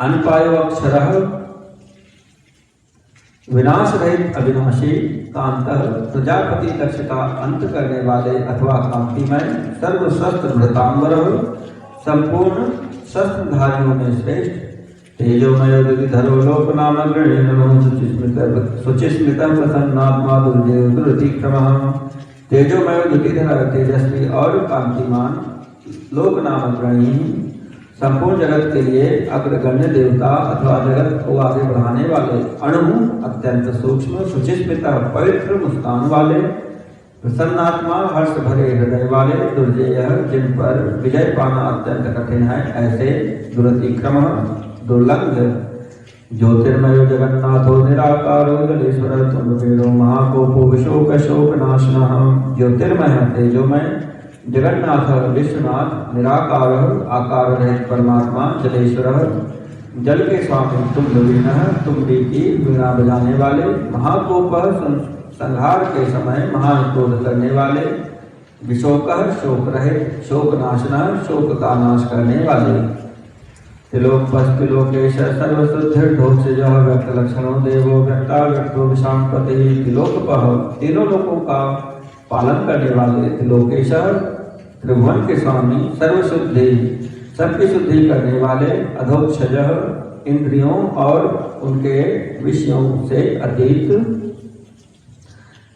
[SPEAKER 1] अनपायो अक्षर विनाश रहित अविनाशी कांत प्रजापति दक्ष का अंत करने वाले अथवा कांतिमय सर्वशस्त्र भृतांबर संपूर्ण शस्त्रधारियों में श्रेष्ठ तेजोमय धरो लोक नाम सुचिस्मित प्रसन्नात्मा दुर्तिक्रम तेजोमय दुतिधर तेजस्वी और कांतिमान लोक नाम ग्रणी संपूर्ण जगत के लिए अग्रगण्य देवता अथवा जगत को आगे बढ़ाने वाले अणु अत्यंत सूक्ष्म सुचिस्मित पवित्र मुस्कान वाले प्रसन्नात्मा हर्ष भरे हृदय वाले दुर्जय जिन पर विजय पाना अत्यंत कठिन है ऐसे दुरतिक्रम दुर्लंघ ज्योतिर्मयो जगन्नाथो निराकारो जलेश्वर तुंडवेणो महाकोपो विशोक शोकनाशनः। ज्योतिर्मय तेजोमय जगन्नाथ विश्वनाथ निराकार आकार रहित परमात्मा जलेश्वर जल के स्वामी तुंडवीणः तुंडी की वीणा बजाने वाले, महाकोप संहार के समय महान क्रोध करने वाले, विशोक शोक रहित शोकनाशनः शोक का नाश करने वाले, त्रिलोकपस्तिलोकेश सर्वशुद्धिर्धोक्षजः व्यक्त लक्षणो देवो व्यक्ता व्यक्तो विशांपति। त्रिलोकपः तीनों लोकों का पालन करने वाले, त्रिलोकेश त्रिभुवन के स्वामी, सर्वशुद्धि सबकी शुद्धि करने वाले, अधोक्षजः इंद्रियों और उनके विषयों से अतीत,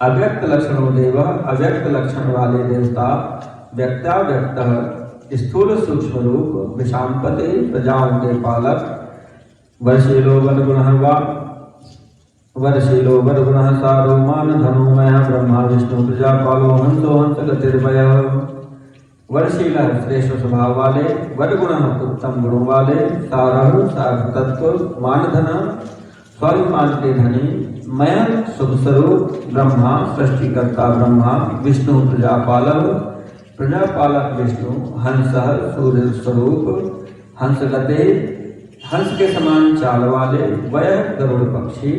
[SPEAKER 1] अव्यक्त लक्षणों देव अव्यक्त लक्षण वाले देवता, व्यक्ता व्यक्त स्थूल सूक्ष्म रूप, विशांपते प्रजाओं के पालक, वर्षीलो वरगुणः सारो मान धनोमय ब्रह्मा विष्णु प्रजापालो हंसो हंस गतिर्वय। वर्षीला श्रेष्ठ स्वभाव वाले, वरगुण उत्तम गुणों वाले, सारह सार तत्व, मानधन स्वाभिमान के धनी, मय शुभ स्वरूप ब्रह्मा सृष्टिकर्ता ब्रह्मा, विष्णु प्रजापालक प्रजापालक विष्णु, हंस सूर्य स्वरूप, हंस गते हंस के समान चाल वाले, वय गरुड़ पक्षी,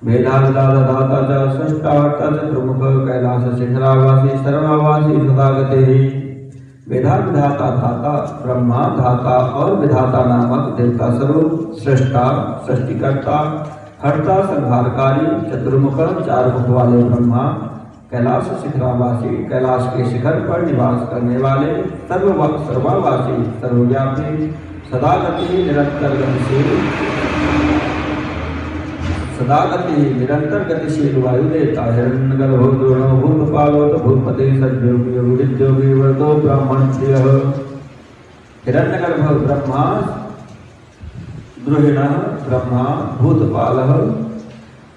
[SPEAKER 1] वेदादाता च सृष्टा चतुर्मुख कैलास शिखरावासी सर्वावासी सदागते। वेदा विधाता धाता ब्रह्मा, धाता और विधाता नामक देवता स्वरूप, सृष्टा सृष्टिकर्ता, हर्ता संहारकारी, चतुर्मुख चार मुख वाले ब्रह्मा, कैलाश शिखरावासी कैलाश के शिखर पर निवास करने वाले, सर्वावासी सर्वव्यापी, सदागति निरंतर गतिशील वायु देवता, हिरण्यगर्भो द्रोणो भूतपालो भूपति सद्योगी विद्योगी वर्तो ब्राह्मण प्रिय। हिरण्यगर्भ ब्रह्मा, द्रोहिणः ब्रह्मा, भूतपालः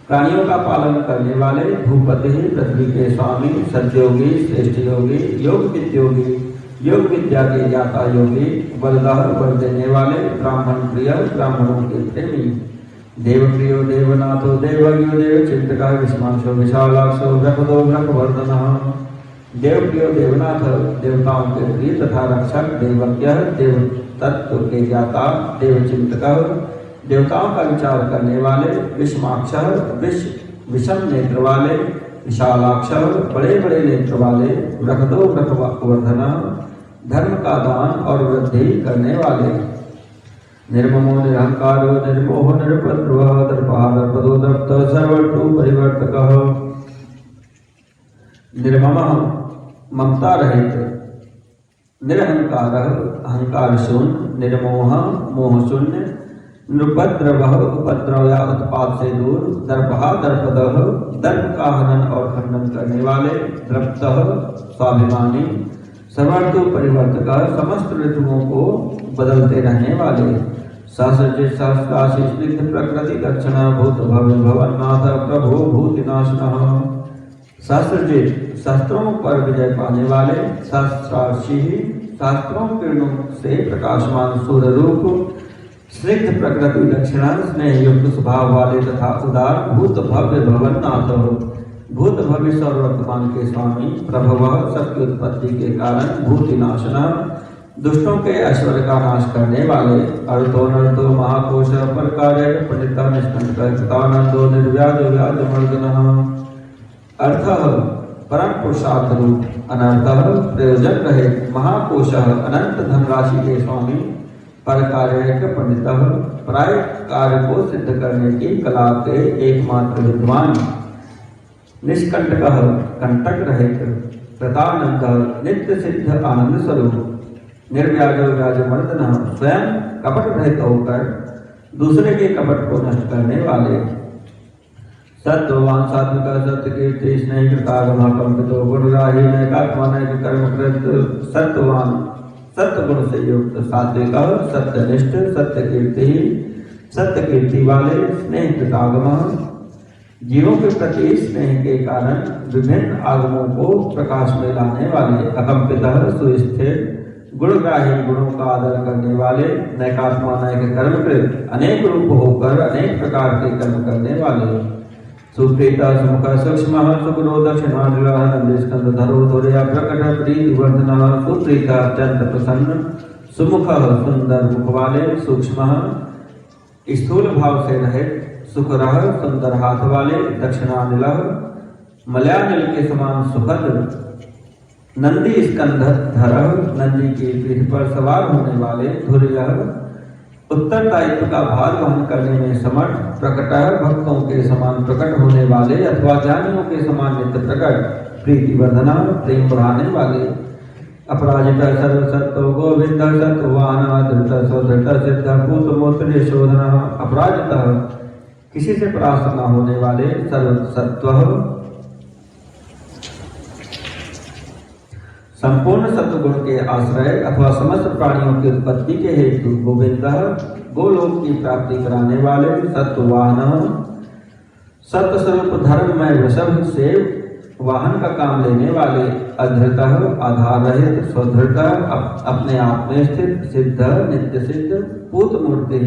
[SPEAKER 1] प्राणियों का पालन करने वाले, भूपति पृथ्वी के स्वामी, सद्योगी श्रेष्ठ योगी, योग विद्या के ज्ञाता योगी, वरदः वर देने वाले, ब्राह्मण प्रिय ब्राह्मणों के प्रेमी, देवप्रियो देवनाथो देवज्ञो देवचिंतकः विस्मांशो विशालाक्षो व्रपदो व्रपवर्धनः। देवप्रियो देवनाथ देवताओं के प्रिय तथा रक्षक, देवज्ञ देव तत्व के ज्ञाता, देवचिंतकः देवताओं का विचार करने वाले, विषमाक्ष विषम नेत्र वाले, विशालाक्ष बड़े बड़े नेत्र वाले, व्रपदो व्रपवर्धनः धर्म का दान और वृद्धि करने वाले, निर्ममो निरहंकारो निर्मोह निरपद्रवः दर्पः दर्पदो दर्पः सर्वतो परिवर्तकः। निर्ममः ममता रहित, निरहंकारः अहंकार शून्य, निर्मोह मोह शून्य, निरुपद्रवः उपद्रव या उत्पाद से दूर, दर्पः दर्पदः दर्प का हनन और खंडन करने वाले, द्रप्तः स्वाभिमानी, सर्वतो परिवर्तक समस्त ऋतुओं को बदलते रहने वाले, सहस्रजित सहस्राशी स्निग्ध प्रकृति दक्षिण भूत भव्य भवन्नाथ प्रभो भूतिनाशनः। सहस्रजित शास्त्रों पर विजय पाने वाले, सहस्राशी शास्त्रों किरणों से प्रकाशमान सूर्य रूप, स्निग्ध प्रकृति दक्षिणा स्नेह युक्त स्वभाव वाले तथा उदार, भूत भव्य भवन्नाथ भूत भव्य सर्ववर्तमान के स्वामी, प्रभव सबकी उत्पत्ति के कारण, भूतिनाशनः दुष्टों के ऐश्वर्य का नाश करने वाले, अर्थो नर्तो महाकोश पर कार्य पंडिता निष्कंठनंदो निर्व्याज व्याज मर्दनः। अर्थ परम पुरुषार्थ रूप, अनर्थ प्रयोजन रहे, महाकोश अनंत धनराशि के स्वामी, पर कार्य पंडित प्राय कार्य को सिद्ध करने की कला के एकमात्र विद्वान, निष्कंटक कंटक रहित, कृतानंद नित्य सिद्ध आनंद स्वरूप, निर्व्याज व्याज मर्दन स्वयं कपट रहित होकर दूसरे के कपट को नष्ट करने वाले, सत्ववान सात्विक सत्य कीर्ति स्नेह कृतागम कंपितो गुणराही नैकात्मा नैक कर्म कृत। सत्ववान सत्य गुण से युक्त, सात्विक सत्यनिष्ठ सत्य कीर्ति वाले, स्नेह कृतागम जीवों के प्रति स्नेह के कारण विभिन्न आगमों को प्रकाश में लाने वाले, अकंपित सुस्थिर गुणग्राही, गुणों का आदर करने वाले, नैकात्मा नैक कर्मकृत, अनेक रूप होकर अनेक प्रकार के कर्म करने वाले, सुप्रीता सुमुख सूक्ष्म सुगुरो दक्षिणाग्रह नंदिस्कंद धरो धोरया प्रकट प्रीति वर्धन, सुप्रीता अत्यंत प्रसन्न, सुमुख सुंदर मुख वाले, सूक्ष्म स्थूल भाव से रहित, सुखरह सुंदर हाथ वाले, दक्षिणानिल मलयानिल के समान सुखद, नंदी स्कंध धर, नंदी की पीठ पर सवार होने वाले, धुर्य उत्तरदायित्व का भार वहन करने में समर्थ, प्रकट भक्तों के समान प्रकट होने वाले अथवा ज्ञानियों के समान नित्य प्रकट, प्रीति वर्धना प्रेम बढ़ाने वाले, अपराजित सर्वसत्व गोविंद सत्वान धृत स्वधृत सिद्ध पूत मोत्र शोधना, अपराजित किसी से परास्त न होने वाले, सर्वसत्व संपूर्ण सत्वगुण के आश्रय अथवा समस्त प्राणियों की उत्पत्ति के हेतु, गोविंद गोलोक की प्राप्ति कराने वाले, सत्वाहन सत्य स्वरूप धर्ममय वृषभ से वाहन का काम लेने वाले, अधृत आधार रहित, स्वधृत अपने आप में स्थित, सिद्ध नित्य सिद्ध, पूत मूर्ति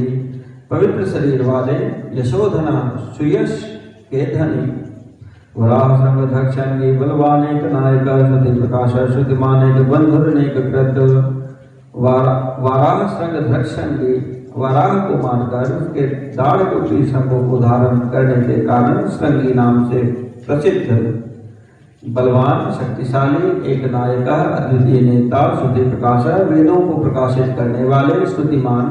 [SPEAKER 1] पवित्र शरीर वाले, यशोधना सुयश के धनी, वराह संग धक्षंगी बलवान एक नायक, श्रुति प्रकाश श्रुतिमान एक बंधुर नेक कृत, वाराह संग धक्षंगी वराह को मानकर उसके दाढ़ रूपी शंखों को धारण करने के कारण श्रृंगी नाम से प्रसिद्ध, बलवान शक्तिशाली एक नायक, अद्वितीय नेता, श्रुति प्रकाश वेदों को प्रकाशित करने वाले, श्रुतिमान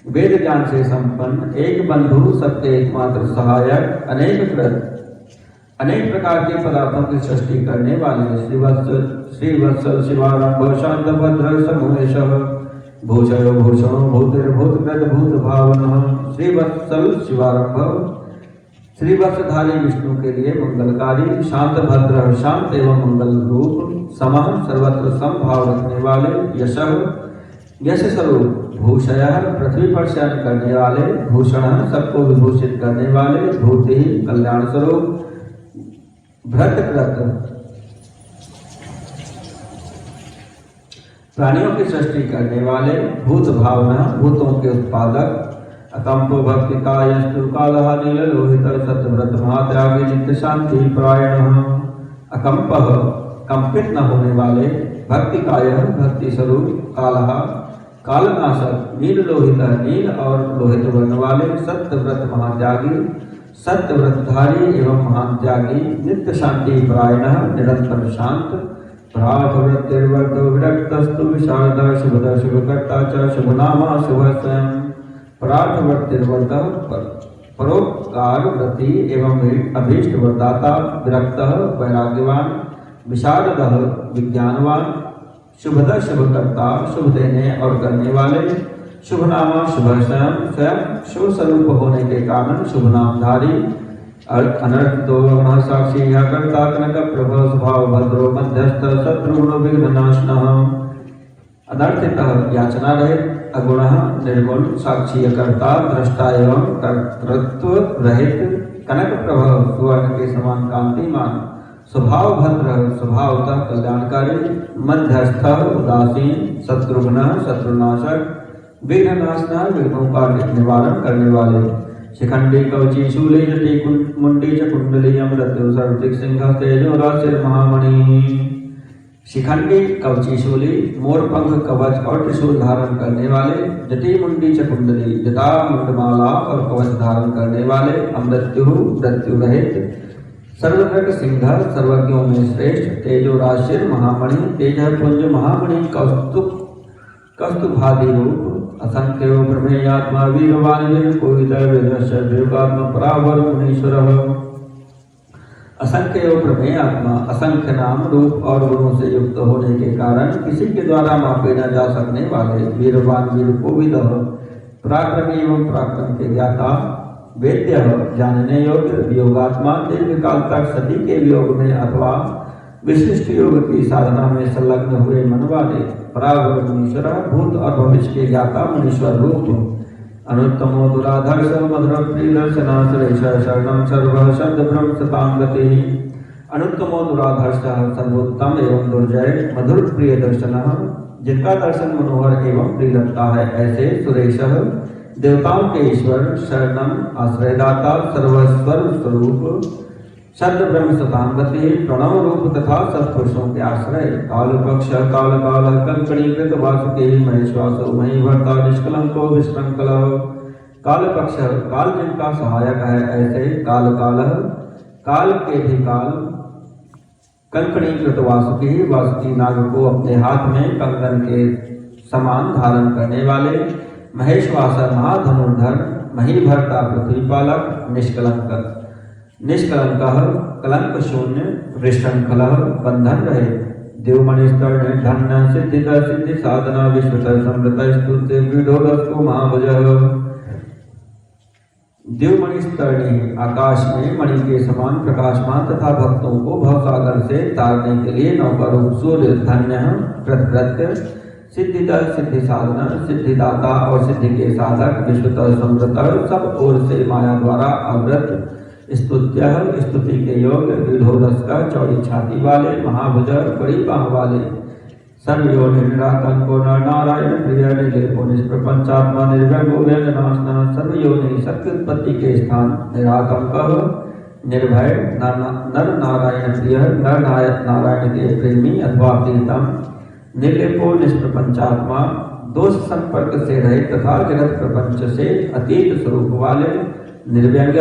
[SPEAKER 1] वेद ज्ञान से संपन्न, एक बंधु सबके एकमात्र सहायक, अनेक कृत अनेक प्रकार के पदार्थों की सृष्टि करने वाले, श्रीवत्सल शिवारंभ शांत भद्र समूहेश, भूषयो भूषणो भूतिर्भूतकृत भूत भावन, श्रीवत्सल शिवारंभ श्रीवत्सधारी विष्णु के लिए मंगलकारी, शांत भद्र शांत एवं मंगल रूप, समः सर्वत्र समभाव रखने वाले, यश स्वरूप, भूषय पृथ्वी पर शयन करने वाले, भूषण सबको विभूषित करने वाले, भूति कल्याण स्वरूप, भ्रतकृत प्राणियों की सृष्टि करने वाले, भूत भावना भूतों के उत्पादक, अकंपो भक्ति कायस्तु कालः नील लोहित सत्यव्रत महात्यागी नित्य शांति परायण, अकंप कंपित न होने वाले, भक्ति काय भक्ति स्वरूप, कालः कालनाशक, नील लोहित नील और लोहित वर्ण वाले, सत्यव्रत महात्यागी सत्यव्रतधारी एवं महान त्यागी, नित्य शांति परायण निरंतर शांत, परावृत्तिर्वर्त विरक्तस्तु विशारद शुभद शुभकर्ता च शुभनामा शुभ स्वयं, परार्थवर्तिर्वर्त परोपकार व्रति एवं अभीष्ट वरदाता, विरक्त वैराग्यवान, विशारद विज्ञानवान, शुभद शुभकर्ता शुभ देने और करने वाले, शुभनामा शुभ स्वयं स्वयं शुभ स्वरूप होने के कारण शुभ नामधारी, अनर्थ दो साक्षी कर्ता कनक प्रभव स्वभाव भद्रो मध्यस्थ शत्रुघ्न विघ्ननाशनः, अनर्थितः याचना रहित, अगुण निर्गुण, साक्षी कर्ता दृष्टा एवं कर्तृत्व रहित, कनक प्रभव सुवर्ण के समान कांतिमान, स्वभाव भद्र स्वभावतः कल्याणकारी, मध्यस्थ उदासीन, शत्रुघ्न शत्रुनाशक, विघ्ननाशना विघ्नों का निवारण करने वाले, शिखंडी कवची शूले जटी मुंडी च कुंडली अमृत्यु सर्वदिक सिंह तेजो राशिर महामणि, शिखंडी कवची शूली मोर पंख कवच और त्रिशूल धारण करने वाले, जटी मुंडी च कुंडली जटा मुंडमाला और कवच धारण करने वाले, अमृत्यु मृत्यु रहित, सर्वव्रत सिंह सर्वज्ञों में श्रेष्ठ, तेजो राशिर महामणि तेज पुंज महामणि, कस्तुभादि रूप, असंख्य प्रमेयात्मा वीरवान कोई दैव्यगात्म परावर मुनीश्वर, असंख्य प्रमेय आत्मा असंख्य नाम रूप और गुणों से युक्त होने के कारण किसी के द्वारा मापे न जा सकने वाले, वीरवान वीर कोविद पराक्रमी एवं पराक्रम के ज्ञाता, वेद्य जानने योग्य, योगात्मा दीर्घ काल तक सती के वियोग में अथवा विशिष्ट योग की साधना में संलग्न हुए मन वाले, परावर मुनीश्वर भूत और भविष्य के ज्ञाता मुनीश्वर रूप, अनुत्तमो दुराधर्ष मधुर प्रिय दर्शनाश्रेष शरणम सर्व शब्द ब्रह्म सताम गति, अनुत्तमो दुराधर्ष सर्वोत्तम एवं दुर्जय मधुर प्रिय दर्शन जिनका दर्शन मनोहर एवं प्रिय लगता है, ऐसे सुरेशः देवताओं के ईश्वर, शरणम आश्रयदाता, सर्वस्वर स्वरूप, शब्द ब्रह्म सतांगति, प्रणव रूप तथा सत्पुरुषों के आश्रय, काल पक्ष काल काल कंकणीकृत वासुके महेश्वासो मही भरता निष्कलंको विश्रंखल। काल पक्ष काल जिनका सहायक है, ऐसे काल काल काल के भी काल, कंकणीकृत वासुकी वासुकी नाग को अपने हाथ में कंगन के समान धारण करने वाले, महेश्वास महाधनुर्धर, मही भरता पृथ्वी पालक, निष्कलंक कलंक शून्य, वृषंखल बंधन रहे, देवमणिस्तर धन्य सिद्धि सिद्धि साधना विश्वत समृत स्तुति विडोरस को महाभुज। देवमणिस्तरणी आकाश में मणि के समान प्रकाशमान तथा भक्तों को भवसागर से तारने के लिए नौका रूप सूर्य, धन्य कृतकृत्य, सिद्धिदा सिद्धि साधना, सिद्धिदाता और सिद्धि के साधक, विश्वत समृत, सब ओर से माया द्वारा आवृत, स्तुत्य स्तुति के योग, विधोरस का चौड़ी छाती वाले, महाभुज बड़ी बाह वाले, सर्वयोनि निरातंक को नारायण प्रिय निर्लेपो निष्प्रपंचात्मा निर्भयो व्यंजनाशना, सर्वयोनि सत्य उत्पत्ति के स्थान, निरातंक निर्भय, नर नारायण प्रिय, नर नारायण के प्रेमी अथवा प्रीतम, निर्लेपो निष्प्रपंचात्मा, दोष संपर्क से रहित तथा जगत प्रपंच से अतीत स्वरूप वाले, निर्व्यंग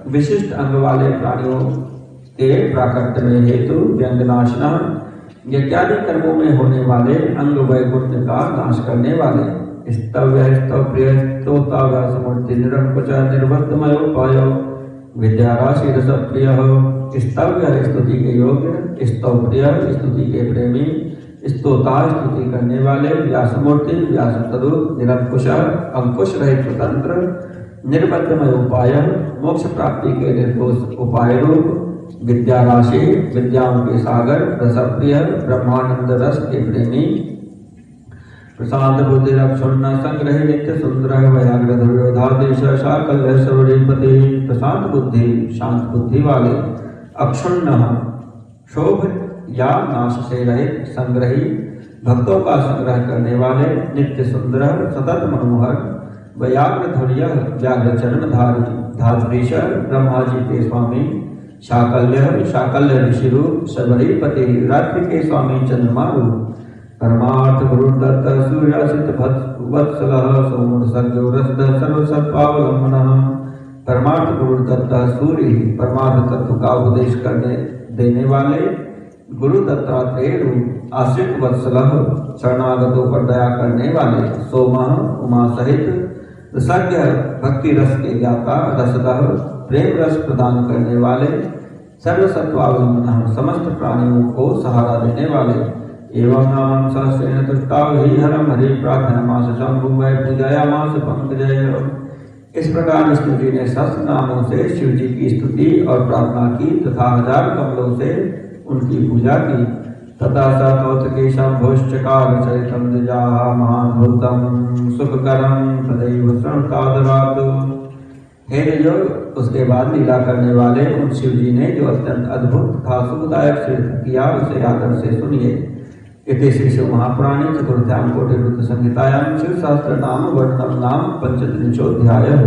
[SPEAKER 1] विशिष्ट अंग वाले, प्राणियों के प्राकृत में हेतु, व्यंगनाशना यज्ञादि कर्मों में होने वाले, अंग वैकुंठ का नाश करने वाले, स्तव्य स्तवप्रिय स्तोताव्य समूर्ति, निरंकुश निर्बद्धमयोपाय, विद्याराशि रसप्रिय, स्तव्य स्तुति के योग्य, स्तवप्रिय स्तुति के प्रेमी, स्तोता स्तुति करने वाले, व्यासमूर्ति व्यास स्वरूप, निरंकुश अंकुश रहित स्वतंत्र, निर्बद्धमय उपाय मोक्ष प्राप्ति के निर्दोष उपाय रूप, विद्या राशि विद्याओं के सागर, रसप्रिय ब्रह्मानंद रस के प्रेमी, प्रसाद बुद्धि रक्षुण्ण संग्रह नित्य सुंदर, व्याघ्र धुर्योधादेश शाकल्य सौरीपति, प्रशांत बुद्धि शांत बुद्धि वाले, अक्षुण्ण शोभ या नाश से रहित, संग्रही भक्तों का संग्रह करने वाले, नित्य सुंदर सतत मनोहर, व्याघ्रधुर्य व्याघ्र चरणधारी, धात्रीशर ब्रह्मा जी के स्वामी, शाकल्य ऋषि रूप, शबरीपति रात्रि के स्वामी चंद्रमा रूप, परमार्थ गुरुदत्त सूर्यासित वत्सल, सोम सर्जो रसद सर्वसत्पावलंबन, परमार्थ गुरुदत्त सूर्य परमार्थ तत्व का उपदेश करने देने वाले, गुरु दत्तात्रेय रूप, आश्रित वत्सल शरणागतों पर दया करने वाले, सोमा उमा सहित, रसज्ञ भक्ति रस के ज्ञाता, रसदह प्रेम रस प्रदान करने वाले, सर्वसत्वावलंबन समस्त प्राणियों को सहारा देने वाले, एवं नाम सहस्रेण तुष्टाव ही हरम हरि प्रार्थना मास शंभु वै पूजया मास पंकजय। इस प्रकार विष्णु जी ने सहस्त्र नामों से शिव जी की स्तुति और प्रार्थना की तथा 1000 कमलों से उनकी पूजा की। तथा स कौतुकेशं भोश्चकार चरितं द्विजाः महाभूतं सुखकरं तदैव शृणुतादरात्। हे द्विजों, उसके बाद लीला करने वाले उन शिव जी ने जो अत्यंत अद्भुत तथा सुखदायक सिद्ध किया, उसे आदर से सुनिए। इति श्री शिव महापुराणे चतुर्थ्यां कोटिवृत्त संहितायां शिव सहस्त्र नाम वर्णनम नाम 35 अध्यायः।